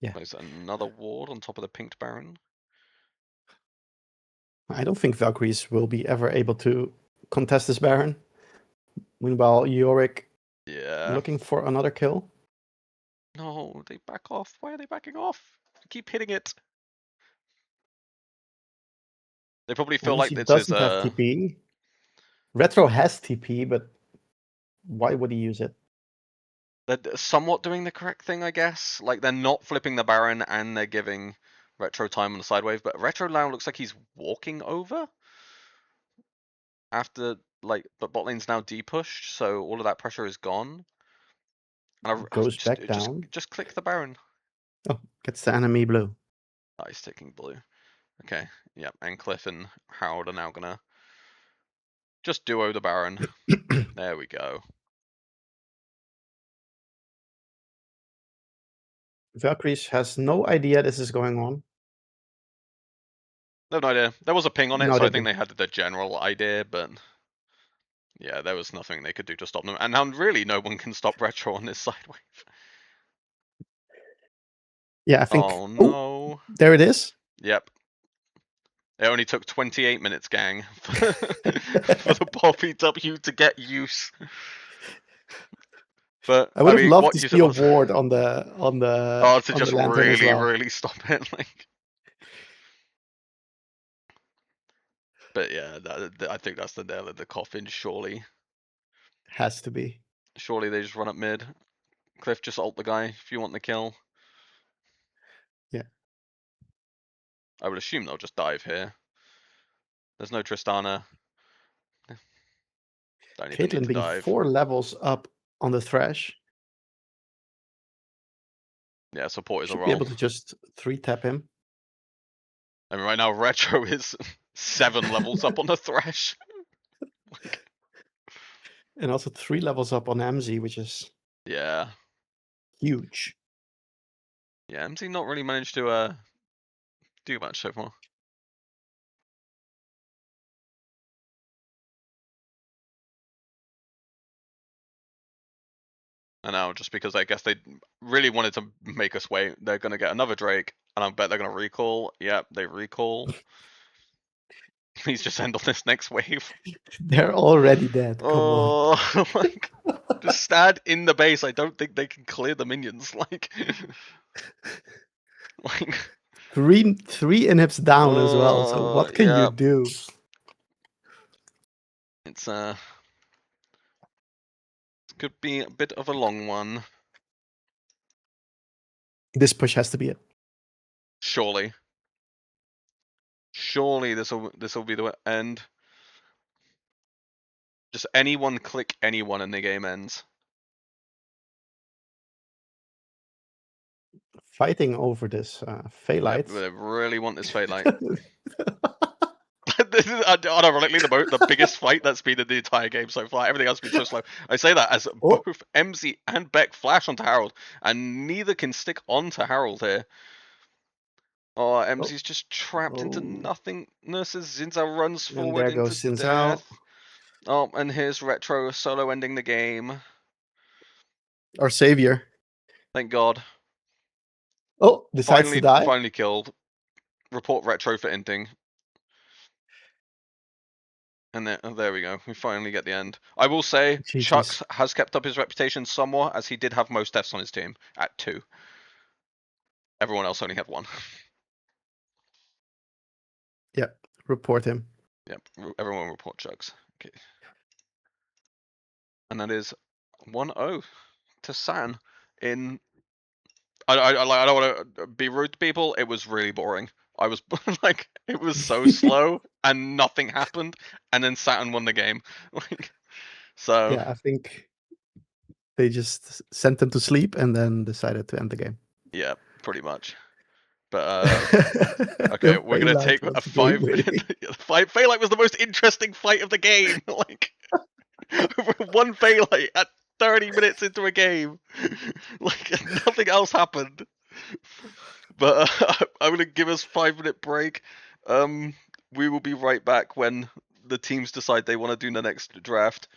Yeah. There's another ward on top of the pinked Baron. I don't think Valkyries will be ever able to contest this Baron. Meanwhile, Yorick looking for another kill. No, they back off. Why are they backing off? Keep hitting it. They probably feel like this is doesn't have TP. Retro has TP, but why would he use it? They're somewhat doing the correct thing, I guess. Like, they're not flipping the Baron and they're giving Retro time on the side wave, but Retro now looks like he's walking over after, like, but bot lane's now depushed, so all of that pressure is gone. And Goes back down. Just click the Baron. Oh, gets the enemy blue. Oh, he's taking blue. Okay, yep, and Cliff and Harold are now gonna just duo the Baron. There we go. Valkyries has no idea this is going on. They have no idea. There was a ping on it, No, so I they think do. they had the general idea, but yeah, there was nothing they could do to stop them. And now really no one can stop Retro on this side wave. Yeah, I think. Oh no. There it is. Yep. It only took 28 minutes, gang, for the Poppy W to get use. But I would have loved what to use see it a was. ward on the Oh, to on just the lantern as well. really stop it, like. But yeah, I think that's the nail in the coffin. Surely, Has to be. surely they just run up mid. Cliff, just ult the guy if you want the kill. Yeah. I would assume they'll just dive here. There's no Tristana. Don't even need Caitlyn to being dive. 4 levels up on the Thresh. Yeah, support is a Should be roll. able to just 3-tap him. I mean, right now Retro is 7 levels up on the Thresh. And also 3 levels up on MZ, which is Yeah. huge. Yeah, MZ not really managed to do much so far. And now, just because I guess they really wanted to make us wait, they're gonna get another Drake, and I bet they're gonna recall. Yep, they recall. Please just end on this next wave. They're already dead. Come on. Oh, like, just stand in the base. I don't think they can clear the minions. Like, like Three inhibs down as well. So what can you yeah. do? It's could be a bit of a long one. This push has to be it. Surely. Surely this will be the end. Just anyone click anyone and the game ends. Fighting over this Phalite. They really want this Phalite. This is unironically the biggest fight that's been in the entire game so far. Everything else has been so slow. I say that as both MZ and Beck flash onto Harold, and neither can stick onto Harold here. Oh, MZ's just trapped into nothingness as Zinza runs forward and there into goes Zinza. death. Oh, and here's Retro solo ending the game. Our savior. Thank God. Oh, decides to die. Finally killed. Report retro for inting. And there we go. We finally get the end. I will say, GG's. Chucks has kept up his reputation somewhat, as he did have most deaths on his team at 2. Everyone else only had 1. Yeah, report him. Yep, everyone report Chucks. Okay. And that is 1-0 to Saturn in. I don't want to be rude to people. It was really boring. I was like, it was so slow and nothing happened, and then Saturn won the game. Like, so Yeah, I think they just sent them to sleep and then decided to end the game. yeah, pretty much. But The okay, we're gonna Valanth take was a game 5-minute winning. fight. Phaelite was the most interesting fight of the game. Like one Phaelite at 30 minutes into a game, like nothing else happened. But I'm gonna give us 5-minute break. We will be right back when the teams decide they want to do the next draft.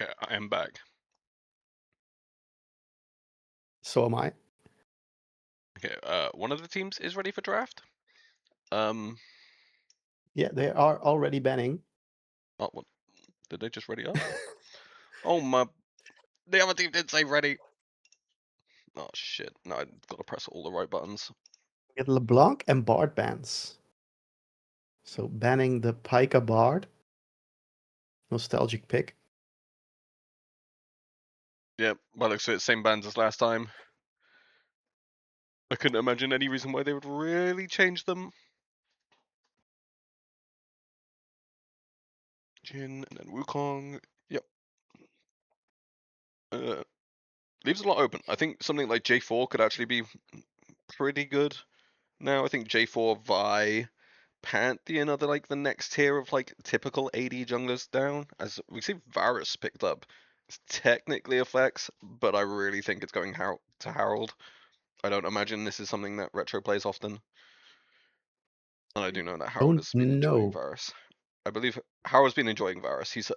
Okay, I am back. So am I. Okay, one of the teams is ready for draft. Um, Yeah, they are already banning. oh, what? Did they just ready up? Oh my! The other team did say ready. Oh shit! No, I've got to press all the right buttons. Get LeBlanc and Bard bans. So banning the Pika Bard. Nostalgic pick. Yep, by the looks of it, same bands as last time. I couldn't imagine any reason why they would really change them. Jin and then Wukong. Yep. Leaves a lot open. I think something like J4 could actually be pretty good. Now I think J4, Vi, Pantheon are like the next tier of like typical AD junglers down. As we see Varus picked up. It's technically a flex, but I really think it's going to Harold. I don't imagine this is something that Retro plays often. And I do know that Harold Don't has been enjoying know. Varus. I believe Harold's been enjoying Varus. He's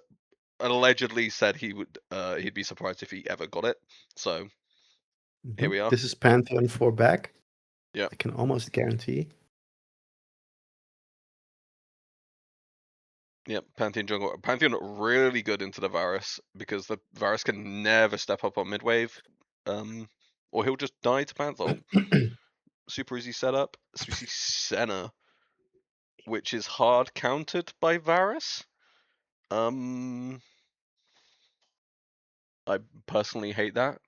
allegedly said he'd be surprised if he ever got it. So here we are. This is Pantheon 4 back. Yeah. I can almost guarantee. Yep, Pantheon jungle. Pantheon really good into the Varus because the Varus can never step up on mid wave, or he'll just die to Panther. Super easy setup. So we see Senna, which is hard countered by Varus. I personally hate that.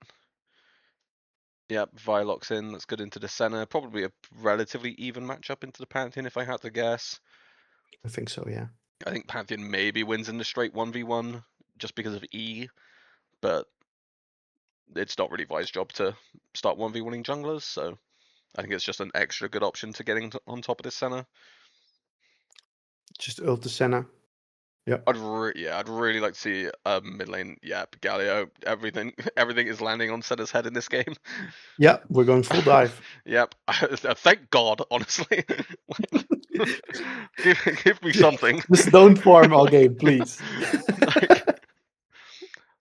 Yep, Vi locks in. That's good into the Senna. Probably a relatively even matchup into the Pantheon if I had to guess. I think so, yeah. I think Pantheon maybe wins in the straight 1v1 just because of E, but it's not really Vi's job to start 1v1ing junglers, so I think it's just an extra good option to getting on top of this Senna. Just ult the Senna. Yep. I'd really like to see mid lane. Yep, Galio. Everything is landing on Senna's head in this game. Yeah, we're going full dive. Yep. Thank God, honestly. give me something. Just don't farm all game, please. like,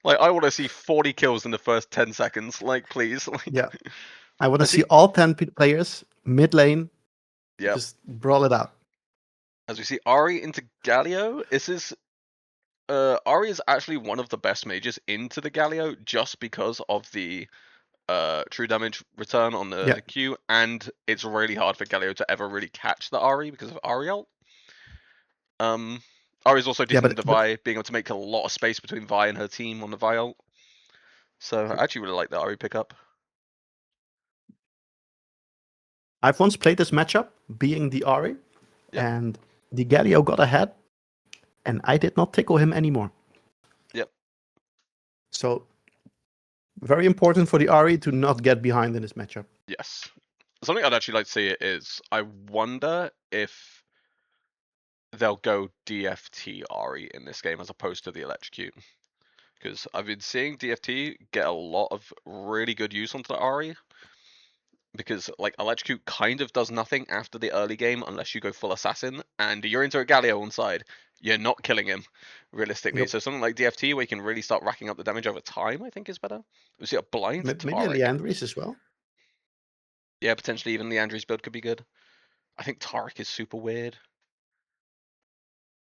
like I want to see 40 kills in the first 10 seconds. Like, please. Like, Yeah. I want I to see see. all 10 players mid lane. Yep. Just brawl it out. As we see Ari into Galio, this is Ari is actually one of the best mages into the Galio just because of the true damage return on Yeah. the Q, and it's really hard for Galio to ever really catch the Ari because of Ariel. Ari's also Yeah, decent into Vi, being able to make a lot of space between Vi and her team on the Vi ult. So I actually really like the Ari pickup. I've once played this matchup, being the Ari, Yep. and the Galio got ahead, and I did not tickle him anymore. Yep. So, very important for the Ari to not get behind in this matchup. Yes. Something I'd actually like to see is I wonder if they'll go DFT Ari in this game as opposed to the Electrocute. Because I've been seeing DFT get a lot of really good use onto the Ari. Because like Electrocute kind of does nothing after the early game unless you go full assassin, and you're into a Galio on side. You're not killing him, realistically. Yep. So something like DFT where you can really start racking up the damage over time, I think is better. We see a blind Maybe a Taric. Leandris as well. Yeah, potentially even the Andrews build could be good. I think Taric is super weird.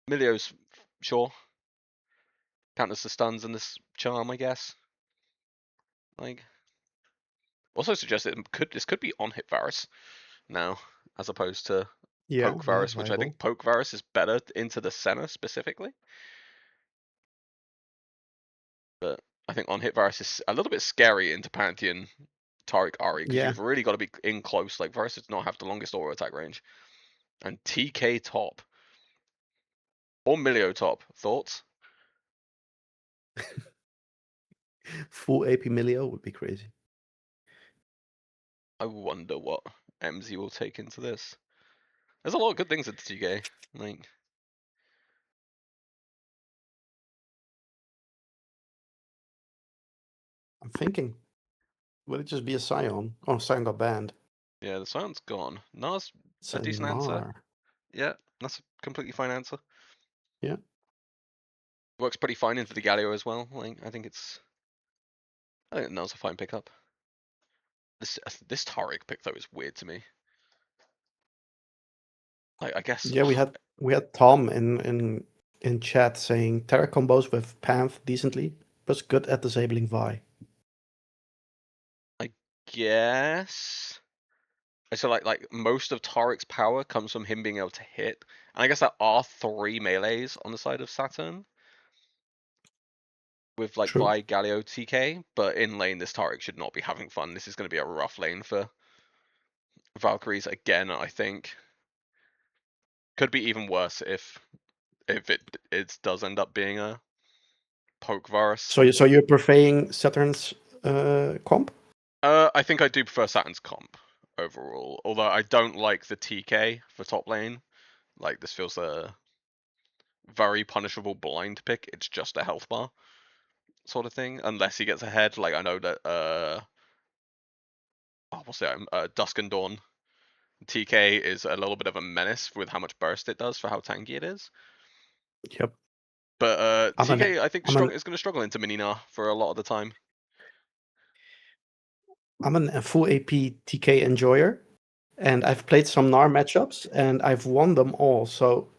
Milio's sure. Counters the stuns and this charm, I guess. Like, also suggests this could be on hit Varus now, as opposed to Yeah, poke yeah, Varus, which I viable. think poke Varus is better into the center specifically. But I think on hit Varus is a little bit scary into Pantheon Taric Ari because Yeah. you've really got to be in close. Like Varus does not have the longest auto attack range. And TK top or Milio top. Thoughts? Full AP Milio would be crazy. I wonder what MZ will take into this. There's a lot of good things into TK. Like, I'm thinking, will it just be a Scion? Oh, Scion got banned. yeah, the Scion's gone. Nars It's a a decent answer. Gnar. Yeah, that's a completely fine answer. Yeah. Works pretty fine into the Galio as well. Like I think now's a fine pickup. This Taric pick though is weird to me. Like I guess Yeah, we had Tom in chat saying Terra combos with Panth decently, but good at disabling Vi. I guess. So like most of Taric's power comes from him being able to hit. And I guess there are 3 melees on the side of Saturn with like True. Vi, Galio, TK, but in lane this Taric should not be having fun. This is going to be a rough lane for Valkyries again, I think. Could be even worse if it does end up being a poke virus. So you're preferring Saturn's comp? I think I do prefer Saturn's comp overall, although I don't like the TK for top lane. Like this feels a very punishable blind pick. It's just a health bar sort of thing, unless he gets ahead. Like I know that what's that? Dusk and Dawn TK is a little bit of a menace with how much burst it does for how tanky it is. Yep. But I'm an TK I think I'm an is going to struggle into Mininar for a lot of the time. a full AP TK enjoyer, and I've played some NAR matchups and I've won them all. So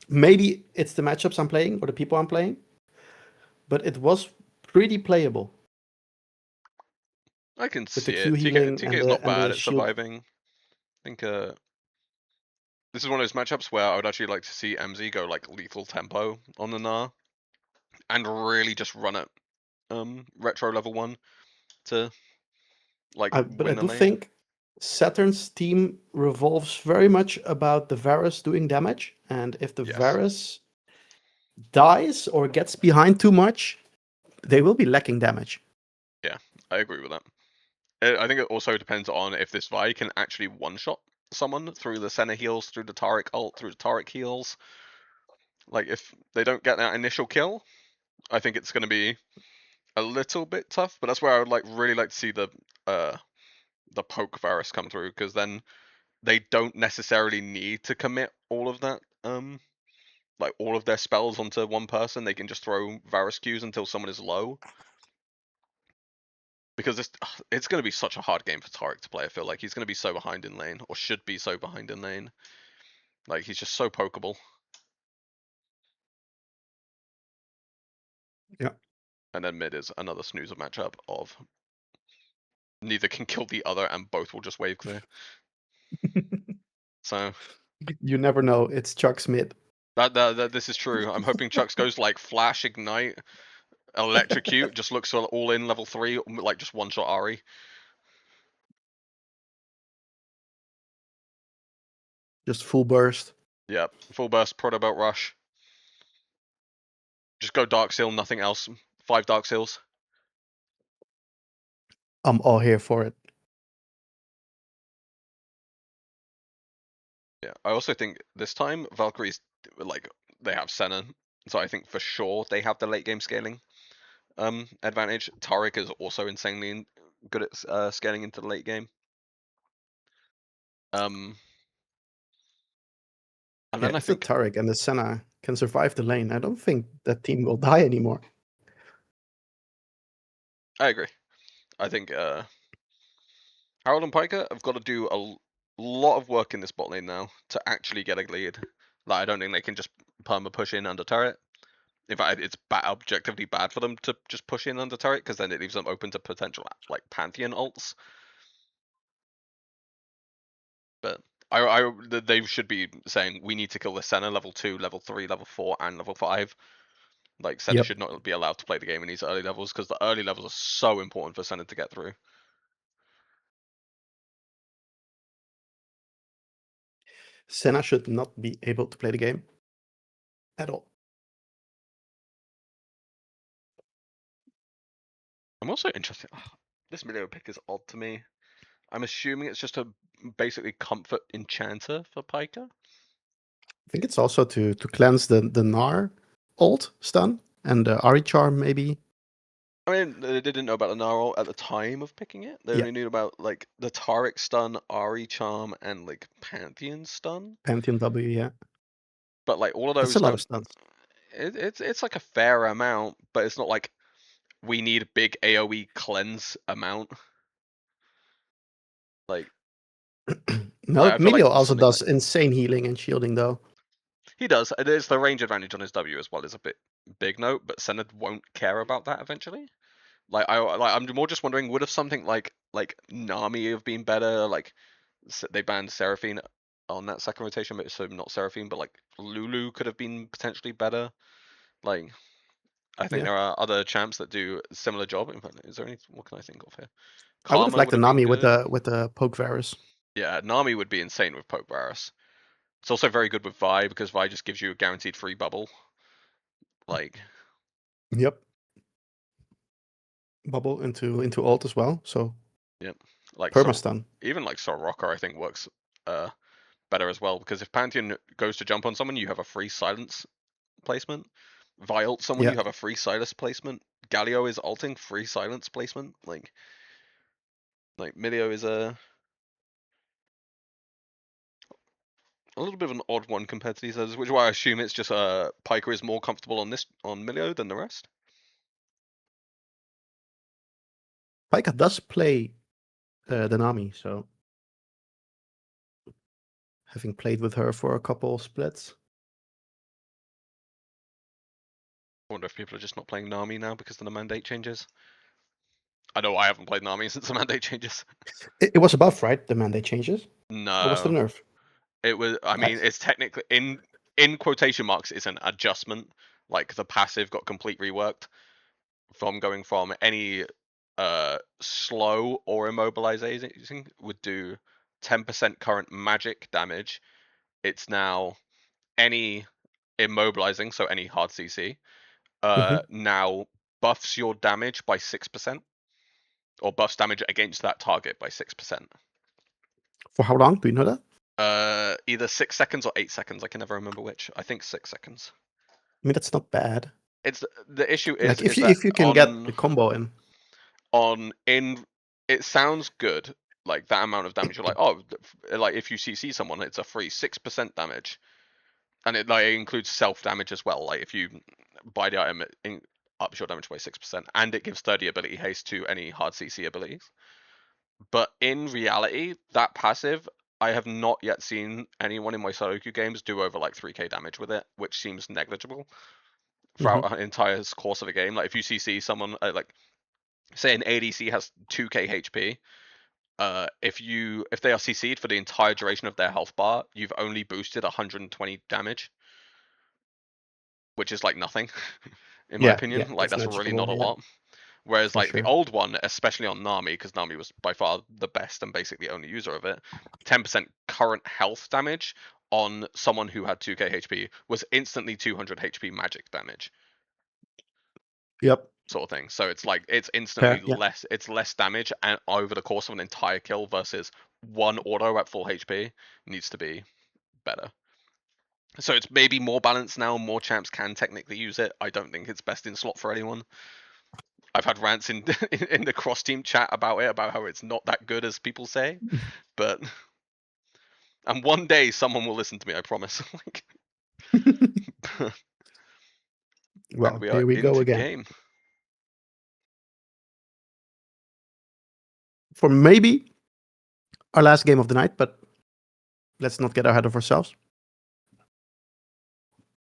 maybe it's the matchups I'm playing or the people I'm playing, but it was pretty playable I can with the see Q it. TK healing TK is not and bad the at shield. surviving. I think this is one of those matchups where I would actually like to see MZ go like lethal tempo on the Gnar and really just run it retro level 1 to like But I win the do lane. think Saturn's team revolves very much about the Varus doing damage, and if the Yes. Varus dies or gets behind too much, they will be lacking damage. Yeah, I agree with that. I think it also depends on if this Vi can actually one-shot someone through the Senna heals, through the Taric ult, through the Taric heals. Like if they don't get that initial kill, I think it's going to be a little bit tough. But that's where I would really like to see the poke Varus come through, because then they don't necessarily need to commit all of that like all of their spells onto one person. They can just throw Varus Qs until someone is low. Because it's going to be such a hard game for Taric to play. I feel like he's going to be so behind in lane, or should be so behind in lane. Like he's just so pokeable. Yeah. And then mid is another snoozer matchup of neither can kill the other and both will just wave clear. So You never know. It's Chuck's mid. that this is true. I'm hoping Chucks goes like flash, ignite, electrocute, just looks all in level 3, like just one shot Ari. Just full burst. Yep, full burst, proto belt rush. Just go Dark Seal, nothing else. 5 Dark Seals. I'm all here for it. Yeah, I also think this time Valkyries like they have Senna, so I think for sure they have the late game scaling advantage. Taric is also insanely good at scaling into the late game. And Yeah, then I if the think Taric and the Senna can survive the lane, I don't think that team will die anymore. I agree. I think Harold and Piker have got to do a lot of work in this bot lane now to actually get a lead. Like I don't think they can just perma push in under turret. In fact, it's objectively bad for them to just push in under turret, because then it leaves them open to potential like Pantheon ults. But they should be saying we need to kill the Senna level 2, level 3, level 4, and level 5. Like Senna Yep. should not be allowed to play the game in these early levels, because the early levels are so important for Senna to get through. Senna should not be able to play the game at all. I'm also interested. This video pick is odd to me. I'm assuming it's just a basically comfort enchanter for Piker. I think it's also to cleanse the Gnar ult stun and the Ari charm maybe. I mean, they didn't know about the Gnarl at the time of picking it. They Yeah, only knew about like the Taric stun, Ari charm, and like Pantheon stun. Pantheon W. Yeah, But like all of that's those a lot of don't. stuns. it's like a fair amount, but it's not like we need a big AoE cleanse amount. Like I feel like Melio also something does like insane healing and shielding though. he does. It is the range advantage on his W as well is a bit big note, but Senna won't care about that eventually. I'm more just wondering, would have something like Nami have been better? Like they banned Seraphine on that second rotation, but so not Seraphine, but like Lulu could have been potentially better. Like I think Yeah. there are other champs that do a similar job. In fact, is there any? What can I think of here? I would have Karma liked would the have been Nami good. with the poke virus. Yeah, Nami would be insane with Poke Varus. It's also very good with Vi because Vi just gives you a guaranteed free bubble. Like, Yep. Bubble into ult as well. So yeah, like so permastun. even like Soraka I think works uh better as well because if Pantheon goes to jump on someone, you have a free silence placement. Vi ult someone, Yeah. you have a free silence placement. Galio is ulting, free silence placement. Like Milio is a little bit of an odd one compared to these others, which is why I assume it's just Piker is more comfortable on Milio than the rest. Pika does play the Nami, so having played with her for a couple splits. I wonder if people are just not playing Nami now because of the mandate changes. I know I haven't played Nami since the mandate changes. It was a buff, right? The mandate changes. Or was it a No, nerf? it was. I I, mean, it's technically in quotation marks. It's an adjustment. Like the passive got complete reworked from going from any slow or immobilizing would do 10% current magic damage. It's now any immobilizing, so any hard CC, Mhm. now buffs your damage by 6%, or buffs damage against that target by 6%. For how long? Do you know that? Either 6 seconds or 8 seconds. I can never remember which. I think 6 seconds. I mean, that's not bad. It's the issue Like is that if you can get the combo in. on in it sounds good, like that amount of damage. You're like, oh, like if you CC someone, it's a free 6% damage, and it like includes self damage as well. Like if you buy the item, it ups your damage by 6%, and it gives 30 ability haste to any hard CC abilities. But in reality, that passive, I have not yet seen anyone in my solo queue games do over like 3k damage with it, which seems negligible Hmm. throughout an entire course of a game. Like if you CC someone, like say an ADC has 2k HP, if they are CC'd for the entire duration of their health bar, you've only boosted 120 damage, which is like nothing, in my Yeah, yeah, opinion. Like that's that's really not negligible. a Yeah, lot. Whereas for like the sure. old one, especially on Nami, because Nami was by far the best and basically only user of it, 10% current health damage on someone who had 2k HP was instantly 200 HP magic damage, Yep. sort of thing. So it's like it's Fair. instantly Yeah. less damage and over the course of an entire kill versus one auto at full HP needs to be better. So it's maybe more balanced now. More champs can technically use it. I don't think it's best in slot for anyone. I've had rants in in the cross team chat about it, about how it's not that good as people say, but and one day someone will listen to me, I promise. And Well, we are here we go into again. game. For maybe our last game of the night, but let's not get ahead of ourselves.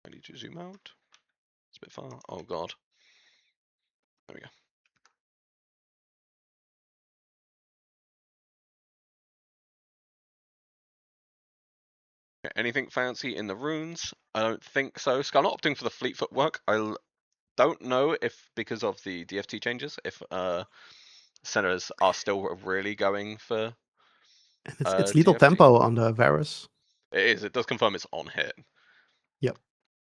I need to zoom out. It's a bit far. Oh god. There we go. Anything fancy in the runes? I don't think so. Scar not opting for the fleet footwork. Don't know if because of the DFT changes, if centers are still really going for And it's lethal DFT. tempo on the Varus. It is. It does confirm it's on hit, Yep.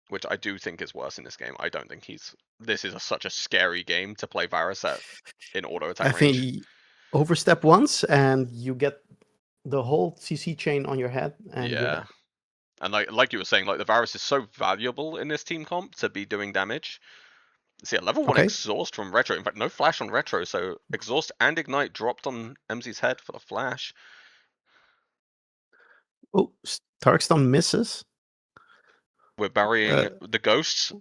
which I do think is worse in this game. I don't think he's. This is such a scary game to play Varus at in auto I attack think range. you overstep once and you get the whole CC chain on your head and you're Yeah, dead. and like you were saying, like the Varus is so valuable in this team comp to be doing damage. See, a level 1 Okay. exhaust from Retro. In fact, no flash on Retro, so exhaust and ignite dropped on MZ's head for the flash. Oh, Tarkston misses. We're burying Uh, the ghosts.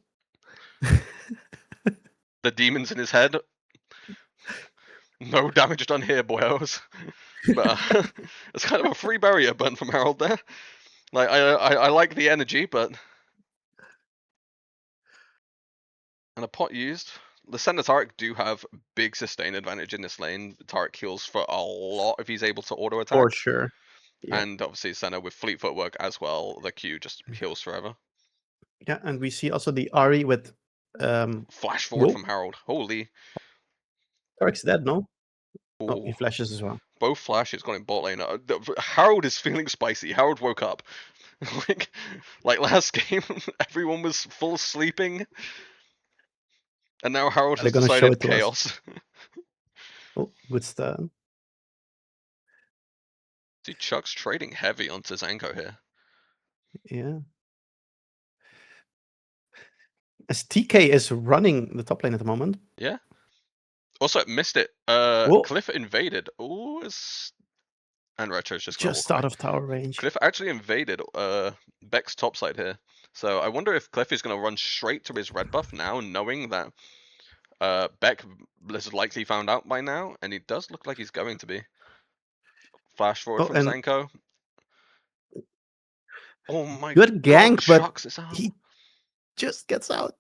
The demons in his head. No damage done here, boyos. But it's kind of a free barrier burn from Harold there. Like I like the energy, but and a pot used. The center Taric do have big sustain advantage in this lane. Taric heals for a lot if he's able to auto For attack. sure. Yeah. And obviously center with fleet footwork as well, the Q just heals forever. Yeah, and we see also the Ari with Flash forward whoa, from Harold. Holy. Tarik's dead, no? Oh, he Ooh. flashes as well. Both flashes got in bot lane. Harold is feeling spicy. Harold woke up. like last game, everyone was full sleeping. And now Harold They're has gonna show decided it to us. chaos. Oh, good stun. Dude, Chuck's trading heavy onto Zanko here. Yeah. As TK is running the top lane at the moment. Yeah. Also, missed it. Whoa, Cliff invaded. Ooh, and Retro's just gonna just walk away. out of tower range. Cliff actually invaded Beck's topside here. So I wonder if Cliff is gonna run straight to his red buff now, knowing that Beck is likely found out by now, and he does look like he's going to be. Flash forward Oh, from and Zanko. Oh my good god, gank, but chucks this out. he just gets out.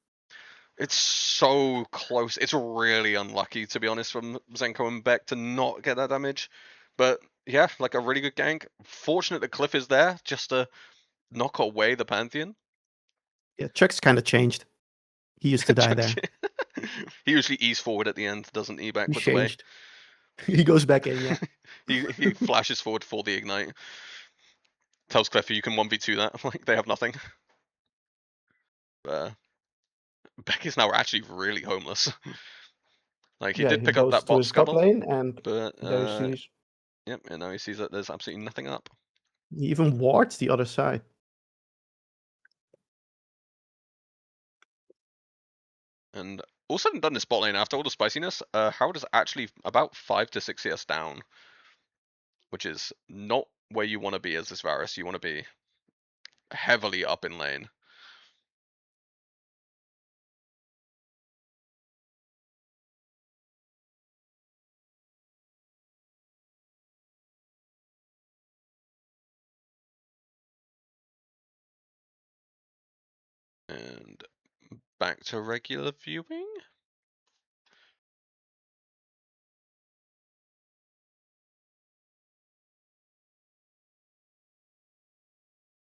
It's so close. It's really unlucky, to be honest, from Zenko and Beck to not get that damage. But yeah, like a really good gank. Fortunate that Cliff is there just to knock away the Pantheon. Yeah, Chuck's kind of changed. He used to die there. He usually ease forward at the end, doesn't he? He Backwards away. changed. He goes back in, yeah. he flashes forward for the ignite. Tells Cliff you can 1v2 that. Like they have nothing. Beck is now actually really homeless. Like he Yeah, did he pick up goes that to bot his top scuttle, lane, and but there he sees. yep, and now he sees that there's absolutely nothing up. He even wards the other side. And all said and done, this bot lane, after all the spiciness, Howard is actually about 5 to 6 CS down, which is not where you want to be as this Varus. You want to be heavily up in lane. And back to regular viewing.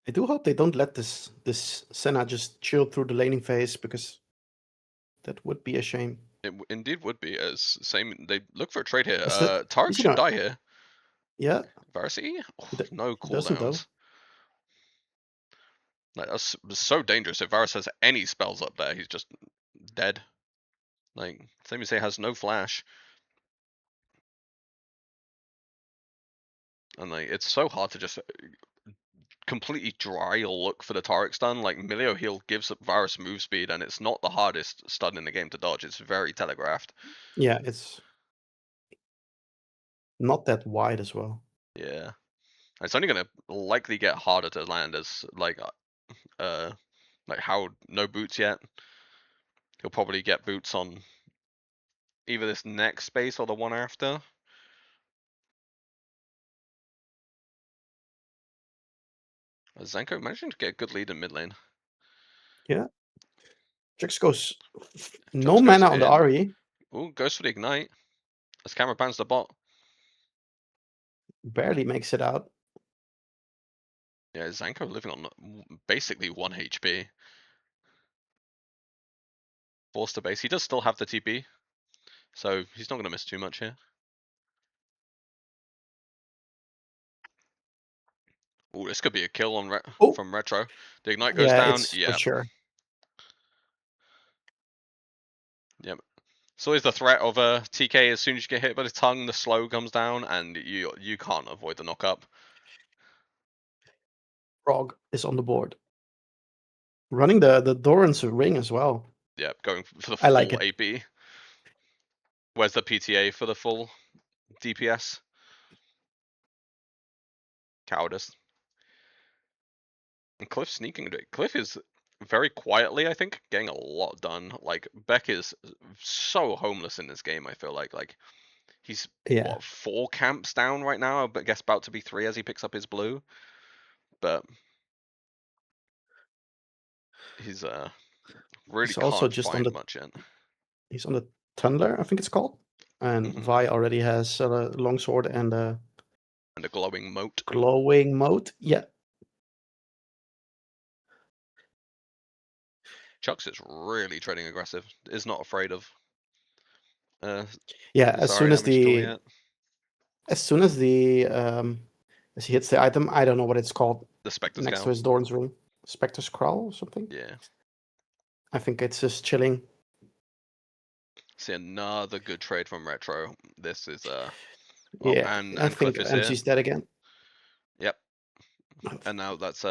I do hope they don't let this Senna just chill through the laning phase, because that would be a shame. It indeed would be, as same, they look for a trade here. Is Tarek he should gonna? die here. Yeah, Varus E? Oh, he, no he doesn't though. cooldowns. Like, that's so dangerous. If Varus has any spells up there, he's just dead. Like, same as he has no flash. And like, it's so hard to just completely dry look for the Tarek stun. Like, Milio heal gives Varus move speed, and it's not the hardest stun in the game to dodge. It's very telegraphed. Yeah, it's not that wide as well. Yeah. It's only gonna likely get harder to land as like how no boots yet. He'll probably get boots on either this next space or the one after. Zenko managing to get a good lead in mid lane. Yeah. Jax goes no Jux goes mana on the in. RE. Ooh, goes for the ignite. As camera pans the bot. Barely makes it out. Yeah, Zanko living on basically 1 HP. Forced to base. He does still have the TP, so he's not going to miss too much here. Ooh, this could be a kill on from Retro. The ignite goes Yeah, down. it's for Yeah. sure. Yep. So is the threat of a TK as soon as you get hit by the tongue, the slow comes down, and you can't avoid the knock up. Frog is on the board. Running the Doran's ring as well. Yeah, going for the I like full it. AP. Where's the PTA for the full DPS? Cowardice. And Cliff sneaking into it. Cliff is very quietly, I think, getting a lot done. Like Beck is so homeless in this game. I feel like he's Yeah. what 4 camps down right now. I guess about to be 3 as he picks up his blue. But he's really He's also can't just on find the much yet. he's on the Thunder, I think it's called. And Hmm. Vi already has a longsword and a And a glowing moat. glowing mode. Yeah. Chucks is really trading aggressive. Is not afraid of Yeah, sorry damage at all yet. as soon as the as he hits the item, I don't know what it's called, The Spectre next to Scout. his Doran's Ring. Spectre's Crawl or something. Yeah. I think it's just chilling. See another good trade from Retro. This is oh, Yeah, I and think Cliff is here. MC's dead again. Yep. And now that's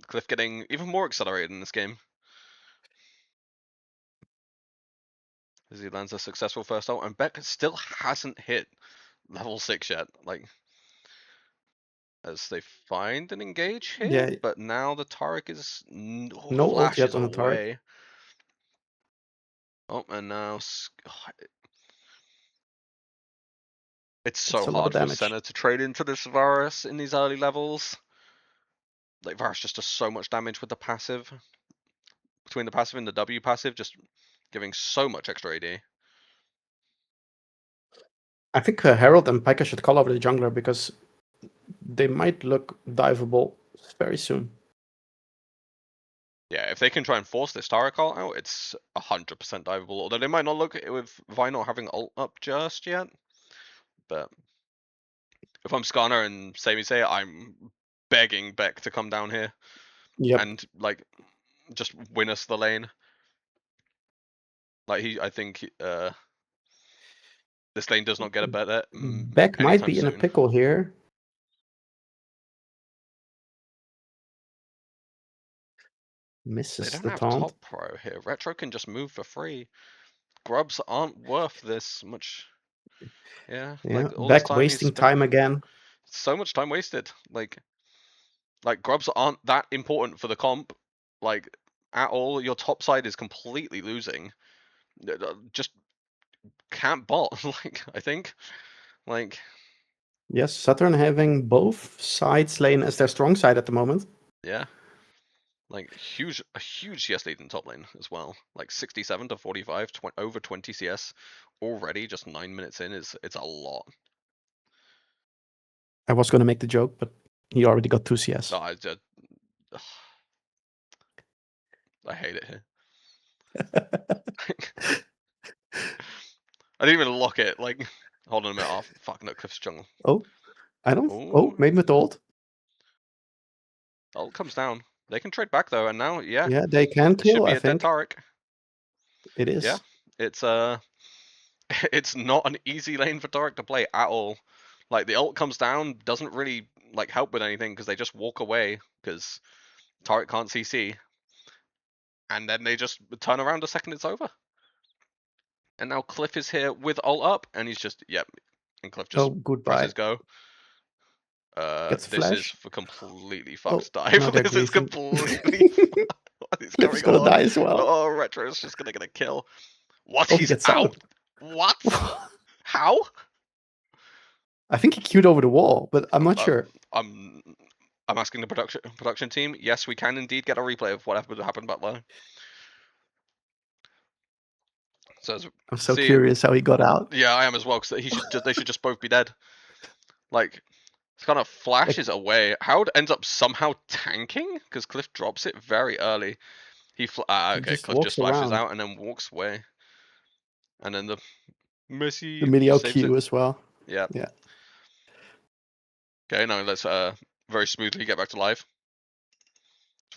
Cliff getting even more accelerated in this game. As he lands a successful first ult, and Beck still hasn't hit level 6 yet. Like, as they find and engage here, Yeah, but now the Taric is no ult yet flashes on the Tarek. away. Oh, and now it's It's so a lot of hard for damage. Senna to trade into this Varus in these early levels. Like Varus just does so much damage with the passive. Between the passive and the W passive, just giving so much extra AD. I think Herald and Pika should call over the jungler because they might look diveable very soon. Yeah, if they can try and force this Taric ult out, it's 100% diveable. Although they might not look with Vi not having ult up just yet. But if I'm Skarner and Sammy say, I'm begging Beck to come down here Yep. and like just win us the lane. Like I think this lane does not get a better Beck might anytime be in a soon. pickle here. They Misses don't the have taunt. top pro here. Retro can just move for free. Grubs aren't worth this much. Yeah, Yeah, like all this Beck time he's wasting spent, time again. so much time wasted. Like grubs aren't that important for the comp, like at all. Your top side is completely losing. Just can't bot. Like I think, like Yes, Saturn having both sides lane as their strong side at the moment. yeah, like a huge CS lead in top lane as well. Like 67 to 45, over 20 CS already. Just 9 minutes in is it's a lot. I was going to make the joke, but he already got 2 CS. No, I hate it here. I didn't even lock it. Like, hold on a minute. Oh, fuck no, Cliff's jungle. Oh, I don't. Oh, Oh, maybe with ult. ult comes down. They can trade back though, and now, yeah, Yeah, they can this should kill, be I a dead think. Taric. It Yeah, is. it's it's not an easy lane for Taric to play at all. Like the ult comes down, doesn't really like help with anything because they just walk away because Taric can't CC, and then they just turn around a second it's over. And now Cliff is here with ult up, and he's just yep, and Cliff Oh, just goodbye. presses go. Gets This is flash. for completely Oh, fucked dive. now they're This is griefing. completely what is Cliff is going gonna on? die as well. Oh, Retro is just gonna get a kill. What? Oh, he He's gets out? out. What? How? I think he queued over the wall, but I'm I'm not sure. I'm I'm asking the production team. Yes, we can indeed get a replay of what happened back there. So I'm so see, curious how he got out. yeah, I am as well because they should just both be dead. Like it's kind of flashes away. Howard ends up somehow tanking because Cliff drops it very early. He Okay, just Cliff just walks flashes around. out and then walks away. And then the The Messi Medio saves it. Q as well. Yeah. Yeah. Okay, now let's very smoothly get back to life.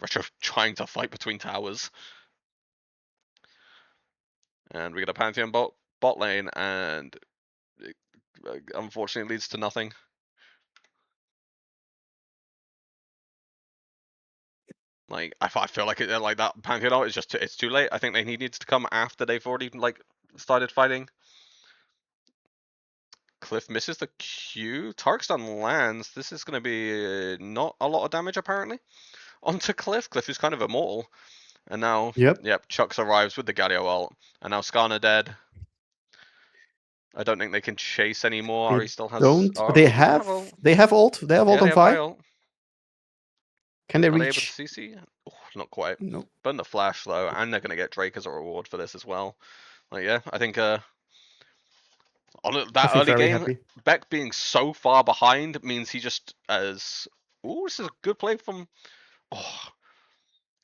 Retro trying to fight between towers. And we get a Pantheon bot lane, and it, unfortunately leads to nothing. Like I feel like like that Pantheon ult is just it's too late. I think they needs to come after they've already like started fighting. Cliff misses the Q. Tarkstun lands. This is going to be not a lot of damage apparently onto Cliff. Cliff is kind of immortal. And now, Yep. Chucks arrives with the Galio ult, and now Skarner dead. I don't think they can chase anymore. They Ari still has. don't, but Oh, they have ult. they have ult. They have ult Yeah, they on have high Vi. ult. Can they Are they able to reach? CC? Oh, not quite. No. Burn the flash though, and they're gonna get Drake as a reward for this as well. Like, yeah, I think on I that feel early very game, happy. Beck being so far behind means he just as. Oh, this is a good play from. Oh,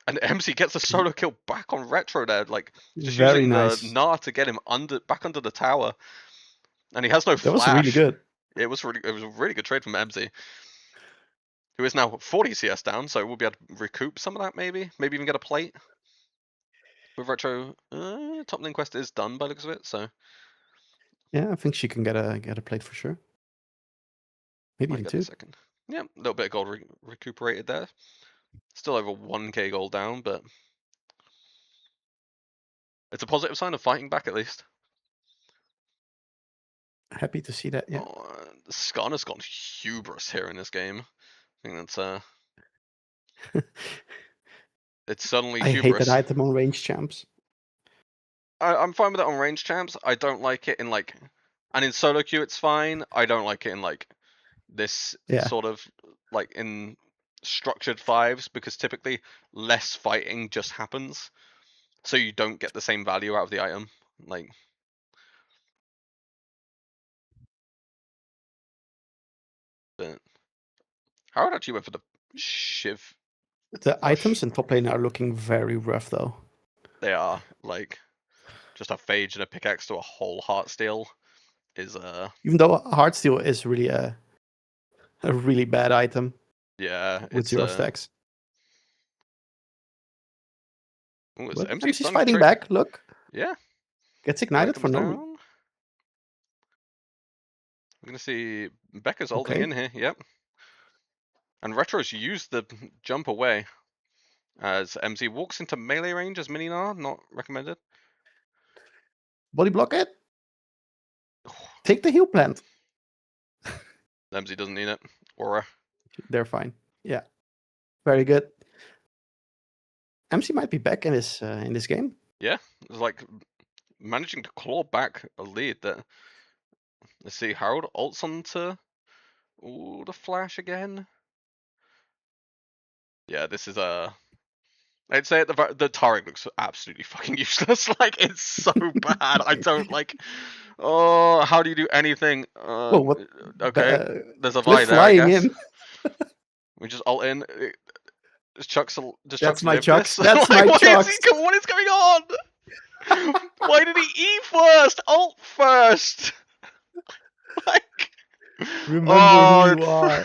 and MC gets a solo kill back on Retro there, like just Very using the nice. Gnar to get him back under the tower, and he has no That was really flash. good. It was a really good trade from MC, who is now 40 CS down, so we'll be able to recoup some of that maybe even get a plate with Retro. Top lane quest is done by the looks of it, so Yeah, I think she can get a plate for sure. Maybe might even get the two. second. Yeah, a little bit of gold recuperated there. Still over 1k gold down, but it's a positive sign of fighting back at least. Happy to see that. Yeah. Oh, Skarner's got hubris here in this game. I think that's it's suddenly I hate that hubris. item on range champs. I'm fine with it on range champs. I don't like it in like, and in solo queue it's fine. I don't like it in like this Yeah. sort of like in structured fives because typically less fighting just happens, so you don't get the same value out of the item. Like, but Howard actually went for the Shiv The rush. items in top lane are looking very rough though. They are like just a phage and a pickaxe to a whole heart steal is Even though Heartsteel is really a really bad item yeah, with it's 0 stacks. ooh, it's But MC MC's starting to fighting trade. back. Look, Yeah, gets Drake ignited for comes no down. reason. We're gonna see Becca's holding Okay. in here. Yep, and Retro's used the jump away as MC walks into melee range as mini Gnar, not recommended. Body block it. Take the heal plant. MC doesn't need it. Aura. They're fine. Yeah. Very good. MC might be back in this game. Yeah, it's like managing to claw back a lead. That let's see, Harold ults onto ooh the flash again. Yeah, this is a. I'd say at the Tarek looks absolutely fucking useless. Like it's so bad. I don't like. Oh, how do you do anything? Whoa, what? Okay, there's a Cliff Vi there, I flying guess. in. We just ult in. Does Chucks That's my live Chucks. this? That's Like, my what is Chucks. he? What is going on? Why did he E first? Ult first. Like, Remember who oh, you are.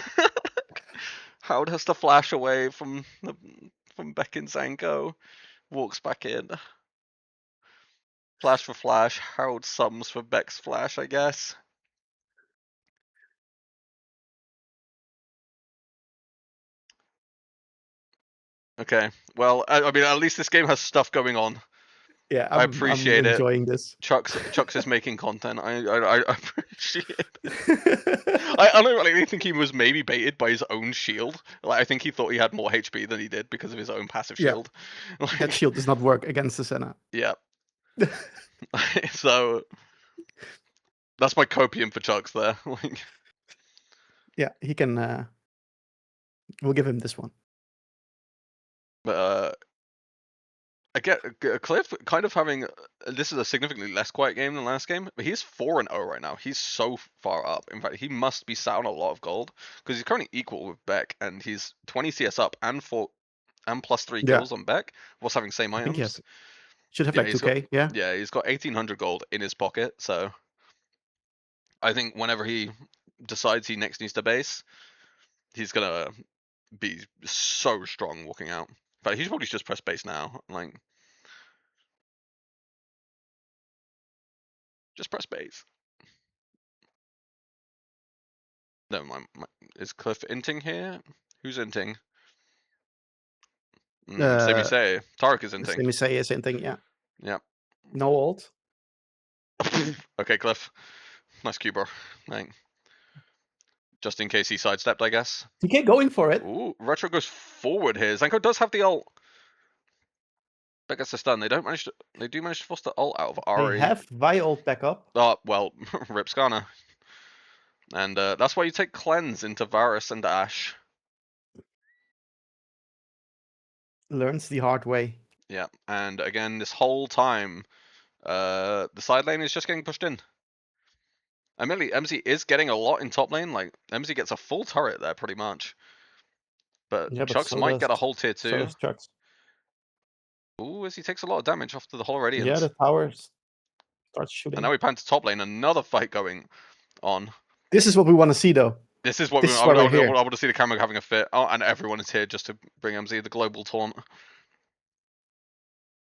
Howard has to flash away from Beck and Zanko. Walks back in. Flash for flash. Harold sums for Beck's flash, I guess. Okay. Well, I mean, at least this game has stuff going on. Yeah, I I'm appreciate it. enjoying this. Chucks is making content. I appreciate it. I unironically think he was maybe baited by his own shield. Like, I think he thought he had more HP than he did because of his own passive Yeah. shield. Like, That shield does not work against the Senna. yeah. So that's my copium for Chucks there. Like, Yeah, he can. We'll give him this one. but I get Cliff kind of having this is a significantly less quiet game than last game, but he's 4-0 right now. He's so far up. In fact, he must be sat on a lot of gold because he's currently equal with Beck, and he's 20 CS up and +3 Yeah, kills on Beck whilst having same I think he items. has should have Yeah, like 2K. Yeah. he's got 1800 gold in his pocket. So I think whenever he decides he next needs to base, he's gonna be so strong walking out. But he's probably just press base now. Like, just press base. Never mind. Is Cliff inting here? Who's inting? Same you say. Tarek is inting. Same as say same thing. Yeah. Yep. No ult. Okay, Cliff. Nice cuber. Like, just in case he sidestepped, I guess. TK going for it. Ooh, Retro goes forward here. Zanko does have the ult. Beck gets the stun. They do manage to force the ult out of They Ari. have Vi ult back up. Oh well, rip Skarner. And that's why you take cleanse into Varus and Ashe. Learns the hard way. Yeah, and again, this whole time, the side lane is just getting pushed in. Admittedly, MZ is getting a lot in top lane. Like, MZ gets a full turret there, pretty much. But Yeah, but Chucks so might does get a whole tier so 2. does Chucks. Ooh, as he takes a lot of damage off to the Hollow Yeah, Radiance. the tower starts And shooting. now we pan to top lane, another fight going on. This is what we want to see, though. This is what This is I why would, I, we're would, here. I would see the camera having a fit. Oh, and everyone is here just to bring MZ the global taunt.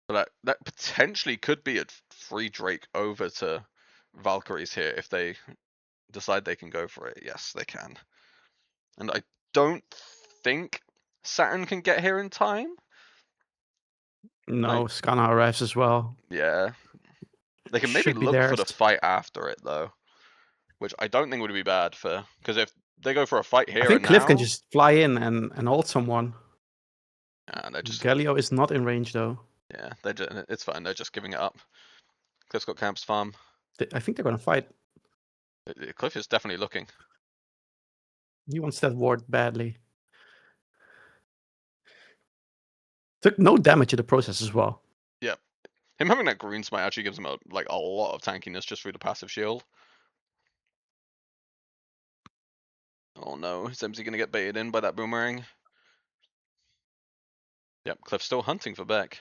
But that potentially could be a free Drake over to Valkyries here if they decide they can go for it. Yes, they can. And I don't think Saturn can get here in time. No, Like, Skarner arrives as well. yeah. They can maybe Should be look for the theirs. fight after it, though. Which I don't think would be bad for... Because if they go for a fight I here think and Cliff can now... just fly in and hold someone. And they're just... Galio is not in range, though. Yeah, it's fine. They're just giving it up. Cliff's got Camp's farm. I think they're going to fight. Cliff is definitely looking. He wants that ward badly. Took no damage in the process as well. Yep. Him having that green smite actually gives him a lot of tankiness just through the passive shield. Oh no, is MZ gonna get baited in by that boomerang? Yep, Cliff's still hunting for Beck.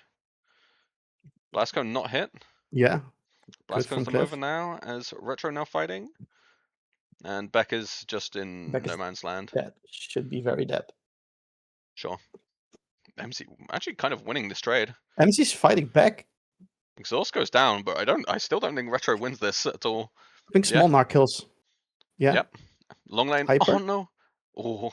Blasco not hit. Yeah. Good Blasco's from the mover Cliff. now, as Retro now fighting. And Beck is just in Beck no is man's land. dead. Should be very dead. Sure. MZ actually kind of winning this trade. MC's fighting back. Exhaust goes down, but I still don't think Retro wins this at all. I think Yeah. small Nar kills. Yeah. Yep. Long lane. Hyper. Oh no. Oh.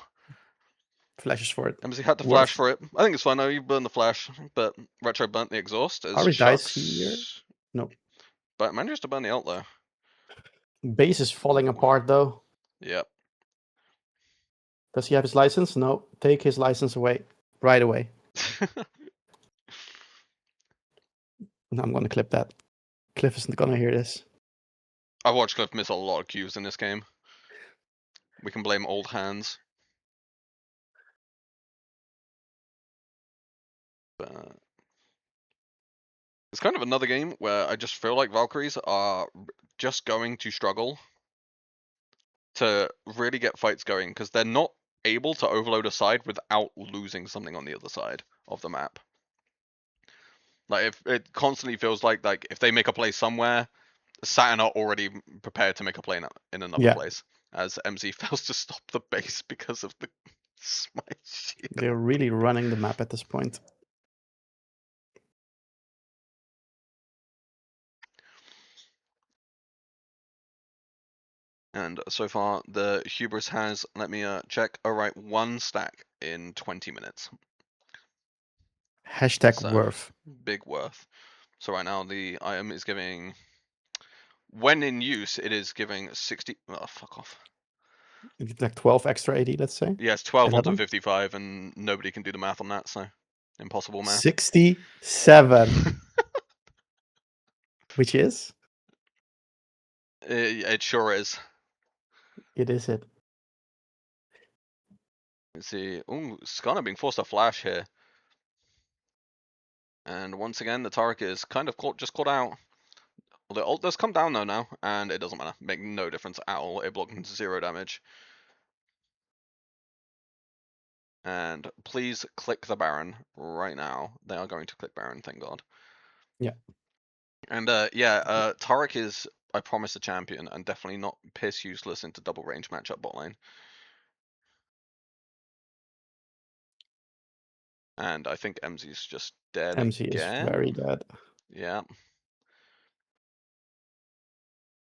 Flashes for it. MZ had to Worth. flash for it. I think it's fine though, you burn the flash, but Retro burnt the exhaust as Ari dies Shucks. here. No. But manages to burn the ult though. Base is falling apart though. Yep. Does he have his license? No. Take his license away. Right away. No, I'm gonna clip that. Cliff isn't gonna hear this. I watched Cliff miss a lot of Qs in this game. We can blame old hands. But it's kind of another game where I just feel like Valkyries are just going to struggle to really get fights going because they're not able to overload a side without losing something on the other side of the map. Like if it constantly feels like if they make a play somewhere, Saturn are already prepared to make a play in another place. As MZ fails to stop the base because of the smite shield. They're really running the map at this point. And so far, the Hubris has, let me check, alright, 1 stack in 20 minutes. Hashtag So, worth. Big worth. So right now, the item is giving, when in use, it is giving 60, oh, fuck off. Like 12 extra AD, let's say. Yeah, it's 12 onto 11? 55, and nobody can do the math on that, so impossible math. 67. Which is? It sure is. It is it. Let's see. Ooh, Skarner being forced to flash here. And once again, the Taric is kind of just caught out. Well, the ult does come down though now, and it doesn't matter. Make no difference at all. It blocked 0 damage. And please click the Baron right now. They are going to click Baron, thank God. Yeah. And yeah, Taric is, I promise, a champion, and definitely not piss useless into double range matchup bot lane. And I think MZ's just dead MC again. is very dead. Yeah.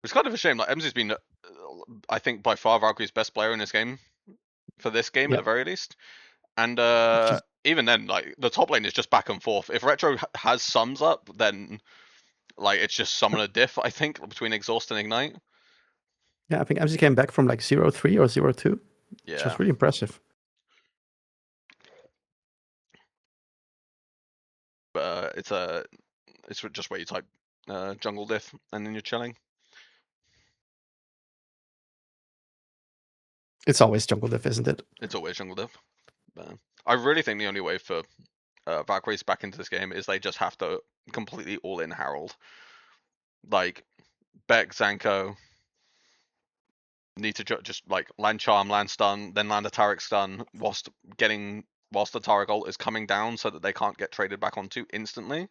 It's kind of a shame. Like MZ's been, I think, by far Valkyrie's best player in this game. For this game, at the very least. And even then, like the top lane is just back and forth. If Retro has sums up, then like it's just summoner diff. I think between exhaust and ignite. Yeah, I think MC came back from like 0-3 or 0-2. Yeah, which was really impressive. But it's just where you type jungle diff and then you're chilling. It's always jungle diff, isn't it? It's always jungle diff. But I really think the only way for Valkyries back into this game is they just have to completely all in Harold. Like Beck, Zanko need to just like land charm, land stun, then land a Taric stun whilst the Taric ult is coming down so that they can't get traded back onto instantly.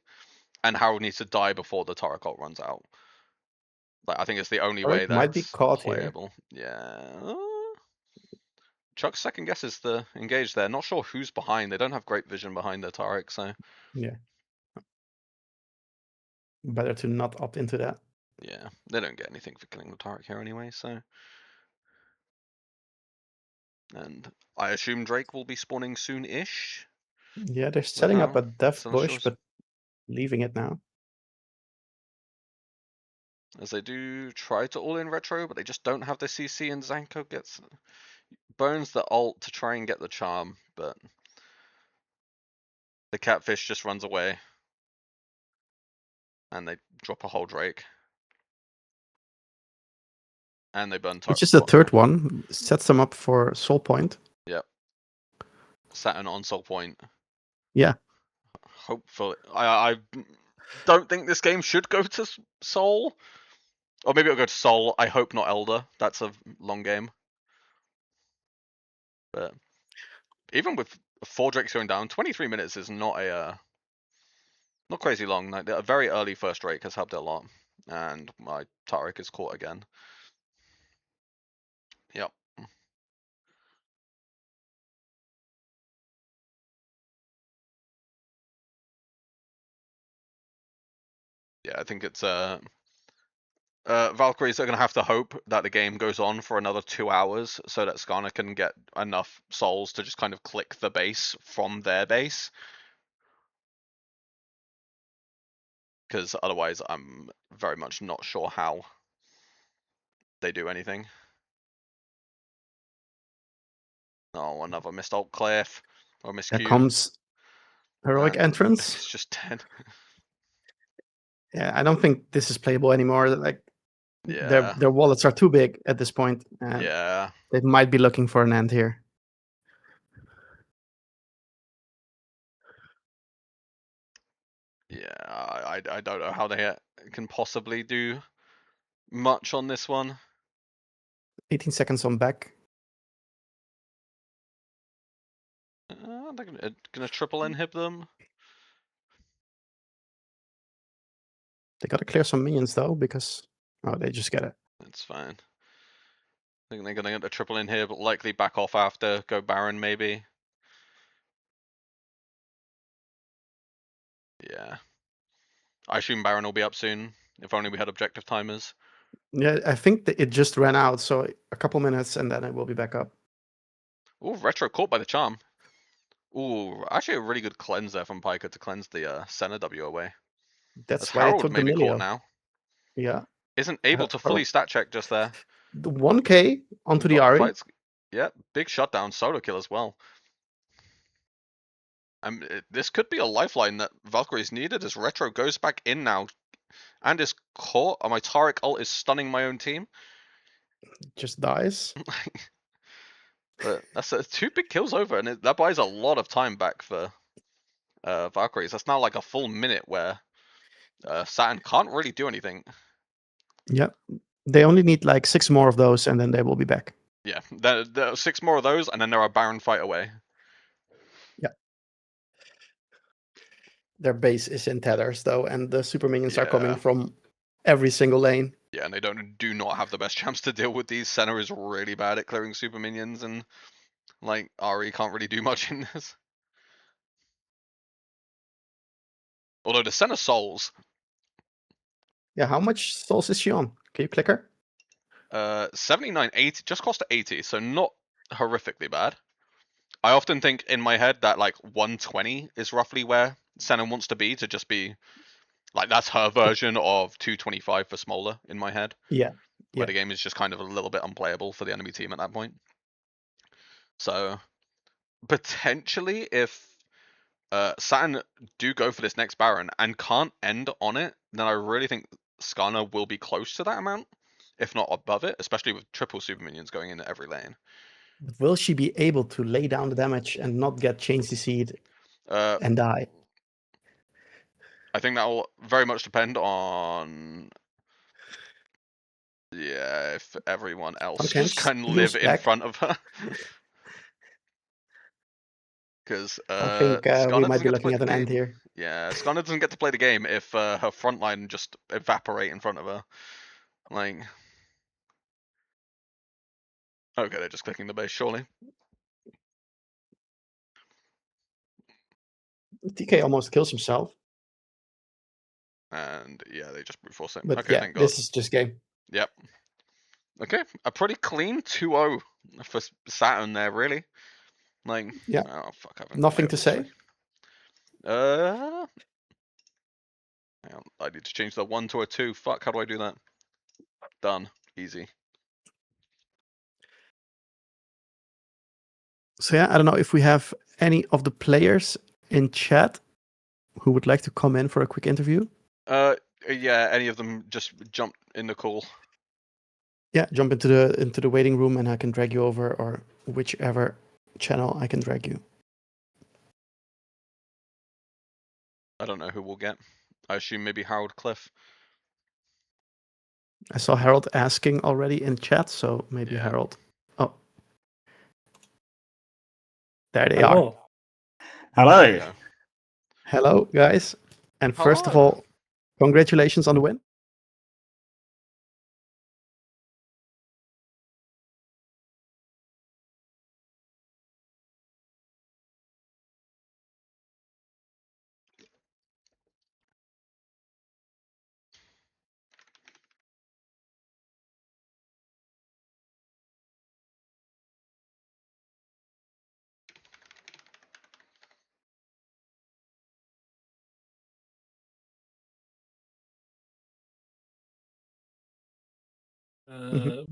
And Harold needs to die before the Taric ult runs out. Like I think it's the only Or way it might be that's caught here. playable. Yeah. Chuck's second guess is the engage there. Not sure who's behind. They don't have great vision behind their Taric, so Yeah. Better to not opt into that. yeah, they don't get anything for killing the Taric here anyway. So, and I assume Drake will be spawning soon-ish. Yeah, they're setting up a death bush, Celestials, but leaving it now. as they do try to all in retro, but they just don't have the CC, and Zanko burns the ult to try and get the charm, but the catfish just runs away, and they drop a whole Drake. And they burn Which is the third one. Sets them up for Soul Point. Yep. Saturn on Soul Point. Yeah. Hopefully. I don't think this game should go to Soul. Or maybe it'll go to Soul. I hope not Elder. That's a long game. But even with 4 Drakes going down, 23 minutes is not not crazy long. Like, a very early first Drake has helped it a lot. And my Taric is caught again. Yep. Yeah, I think it's Valkyries are going to have to hope that the game goes on for another 2 hours so that Skarner can get enough souls to just kind of click the base from their base. Because otherwise, I'm very much not sure how they do anything. Oh, another missed ult cliff or There miscue. comes heroic And entrance. it's just dead. Yeah, I don't think this is playable anymore. Like Yeah. their wallets are too big at this point, and Yeah. they might be looking for an end here. Yeah, I don't know how they can possibly do much on this one. 18 seconds on back. They're gonna triple inhib them. They gotta clear some minions though, because they just get it. That's fine. I think they're gonna get the triple inhib, likely back off after, go Baron maybe. Yeah. I assume Baron will be up soon. If only we had objective timers. Yeah, I think that it just ran out, so a couple minutes and then it will be back up. Ooh, retro caught by the charm. Ooh, actually a really good cleanse there from Piker to cleanse the center W away. As That's why they Harold took the may be caught Milio. now. Yeah. Isn't able to fully stat check just there. The 1K onto the Got Ari. fights. Yeah, big shutdown, solo kill as well. This could be a lifeline that Valkyries needed as Retro goes back in now and is caught. Oh, my Taric ult is stunning my own team. Just dies. But that's 2 big kills over, and that buys a lot of time back for Valkyries. That's now like a full minute where Saturn can't really do anything. Yep. They only need like 6 more of those and then they will be back. Yeah, there are 6 more of those, and then they're a Baron fight away. Yeah. Their base is in tethers though, and the super minions are coming from every single lane. Yeah, and they do not have the best chance to deal with these. Senna is really bad at clearing super minions, and like Ari can't really do much in this. Although the Senna souls. Yeah, how much souls is she on? Can you click her? 79, 80, just cost 80, so not horrifically bad. I often think in my head that like 120 is roughly where Senna wants to be just be like that's her version of 225 for Smolder in my head. Yeah. Where the game is just kind of a little bit unplayable for the enemy team at that point. So potentially if Saturn do go for this next Baron and can't end on it, then I really think Skarner will be close to that amount, if not above it, especially with triple super minions going into every lane. But will she be able to lay down the damage and not get chain CC'd and die? I think that will very much depend on, yeah, if everyone else just can live in front of her. Because I think we Skarner might doesn't be get to play looking the at an end game. here. Yeah, Skarner doesn't get to play the game if her front line just evaporate in front of her. Like, okay, they're just clicking the base, surely. TK almost kills himself. And yeah, they just brute force it. But Okay, yeah, thank God. this is just game. Yep. Okay, a pretty clean 2-0 for Saturn there, really. Like, yeah. Oh fuck, I haven't Nothing to say. Hang on, I need to change the 1 to a 2. Fuck, how do I do that? Done. Easy. So yeah, I don't know if we have any of the players in chat who would like to come in for a quick interview. Yeah, any of them just jump in the call. Yeah, jump into the waiting room and I can drag you over, or whichever channel I can drag you. I don't know who we'll get. I assume maybe Harold Cliff. I saw Harold asking already in chat, so maybe Yeah. Harold. Oh, there they Hello. are. Hello. Yeah. Hello, guys. And first of all, congratulations on the win.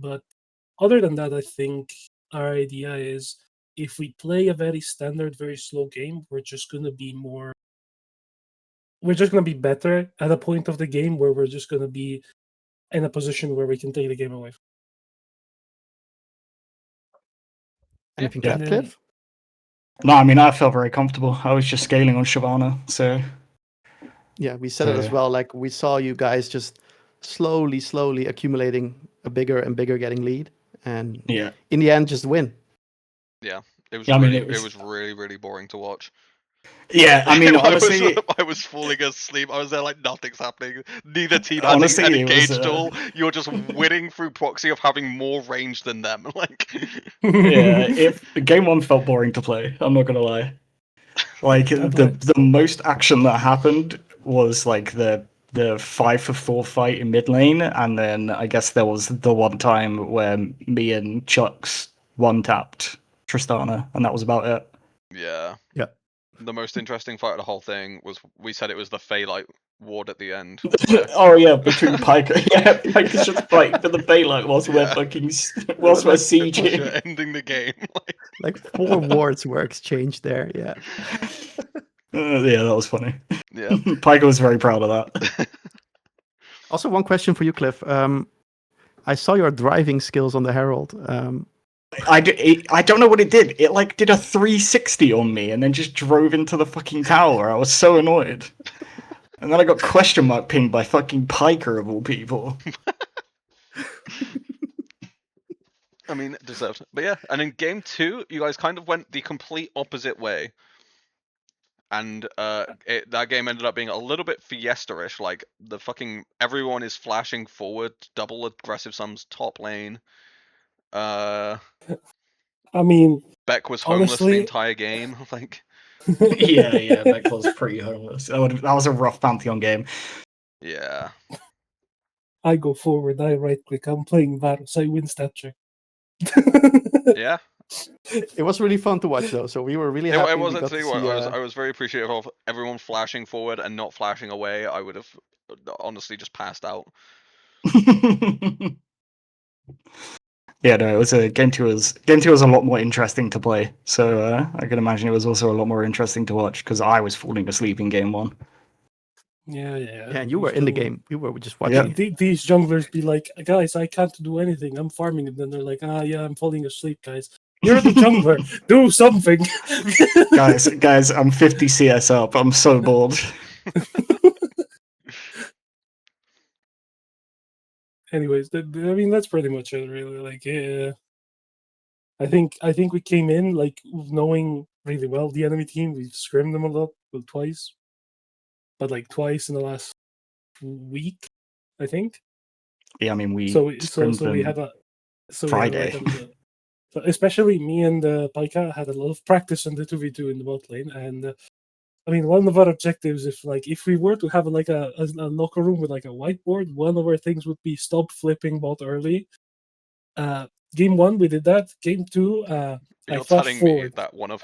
But other than that, I think our idea is if we play a very standard, very slow game, we're just going to be better at a point of the game where we're just going to be in a position where we can take the game away. Anything to add, And then- Cliff? No, I mean, I felt very comfortable. I was just scaling on Shyvana, so Yeah, we said it as well. Like, we saw you guys just slowly accumulating a bigger and bigger getting lead, and yeah. in the end, just win. Yeah. It was Yeah, I mean, really, it was- really, really boring to watch. Yeah, I mean, honestly, I was falling asleep. I was there like nothing's happening. Neither team Honestly, had it was, engaged all. You're just winning through proxy of having more range than them. Like, yeah, if game one felt boring to play, I'm not gonna lie. Like the most action that happened was like the 5-for-4 fight in mid lane, and then I guess there was the one time where me and Chucks one tapped Tristana, and that was about it. yeah. Yeah. The most interesting fight of the whole thing was we said it was the Phalite ward at the end. Oh yeah, between Piker, yeah, Piker's just fighting for the Baylight whilst we're fucking whilst we're sieging, ending the game. Like 4 wards were exchanged there. Yeah. Yeah, that was funny. Yeah. Piker was very proud of that. Also, one question for you, Cliff. I saw your driving skills on the Herald. I don't know what it did. It like did a 360 on me and then just drove into the fucking tower. I was so annoyed. And then I got question mark pinged by fucking Piker of all people. I mean, deserved. But yeah, and in game 2, you guys kind of went the complete opposite way. And that game ended up being a little bit Fiesta-ish. Like, the fucking everyone is flashing forward, double aggressive sums top lane. I mean, Beck was homeless honestly, the entire game. Like, yeah, Beck was pretty homeless. That was a rough Pantheon game. yeah. I go forward, I right click, I'm playing Varus, I win stat check. Yeah. It was really fun to watch, though. So we were really happy. It was we got actually to what see, I was very appreciative of everyone flashing forward and not flashing away. I would have honestly just passed out. Yeah, no, it was Game 2 was a lot more interesting to play. So I can imagine it was also a lot more interesting to watch because I was falling asleep in Game 1. Yeah. Yeah, and you were in the game. You were just watching. Yeah. it. These junglers be like, guys, I can't do anything. I'm farming, and then they're like, yeah, I'm falling asleep, guys. You're the jungler. Do something. guys, I'm 50 CS up. I'm so bored. Anyways, I mean that's pretty much it, really. Like, yeah, I think we came in like knowing really well the enemy team. We've scrimmed them a lot, well, twice, but like twice in the last week, I think. Yeah, I mean we So we scrimmed had them a Friday. so especially me and Paika had a lot of practice on the 2v2 in the bot lane, and I mean, one of our objectives, if we were to have like a locker room with like a whiteboard, one of our things would be stop flipping bot early. Game 1 we did that. Game 2, I You're fast telling forward. me that one of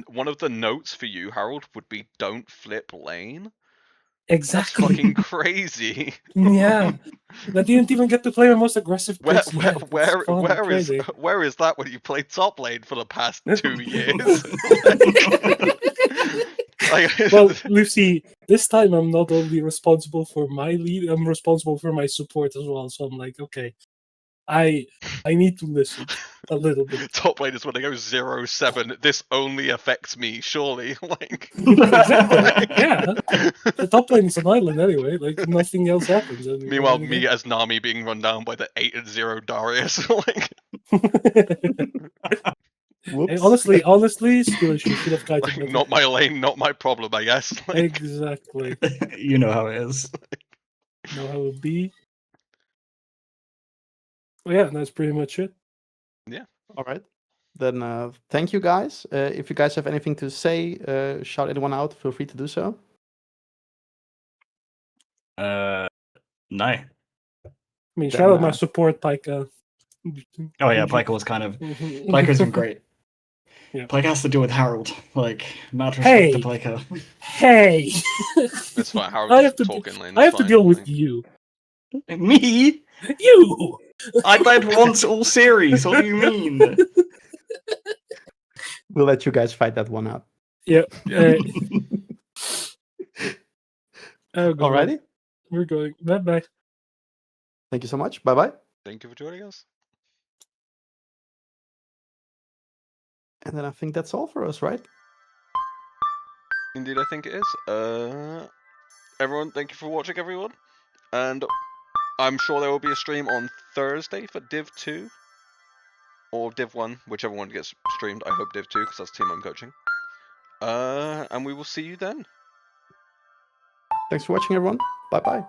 one of the notes for you, Harold, would be "Don't flip lane." That's Exactly. fucking crazy. Yeah. I didn't even get to play my most aggressive Where picks yet. It's fun, crazy. where is that when you play top lane for the past 2 years? Well, Lucy, this time I'm not only responsible for my lead, I'm responsible for my support as well. So I'm like, okay, I need to listen a little bit. Top lane is when they go 0-7. This only affects me, surely. Like Exactly. Yeah. The top lane is an island anyway. Like nothing else happens. Meanwhile, me as Nami being run down by the 8-0 Darius. Like, Hey, honestly, Skillish, you should have guided me. not my lane, not my problem, I guess. Like, Exactly. You know how it is. Know how it be. Well, yeah, that's pretty much it. All right. Then thank you guys. If you guys have anything to say, shout anyone out. Feel free to do so. No. I mean, Then, shout out my support, Pika. Oh yeah, Pika was Pika's been great. Yeah. Pika has to deal with Harold. Like, mad respect Hey! to Pika. Hey! it's fine. I Harold's have to talking lane. I have it's to fine, deal with like- you. Me? You! I led once all series. What do you mean? We'll let you guys fight that one out. Yeah. Yeah. Alrighty. We're going. Bye-bye. Thank you so much. Bye bye. Thank you for joining us. And then I think that's all for us, right? Indeed, I think it is. Everyone, thank you for watching, everyone. And I'm sure there will be a stream on Thursday for Div 2. Or Div 1, whichever one gets streamed. I hope Div 2, because that's the team I'm coaching. And we will see you then. Thanks for watching, everyone. Bye bye.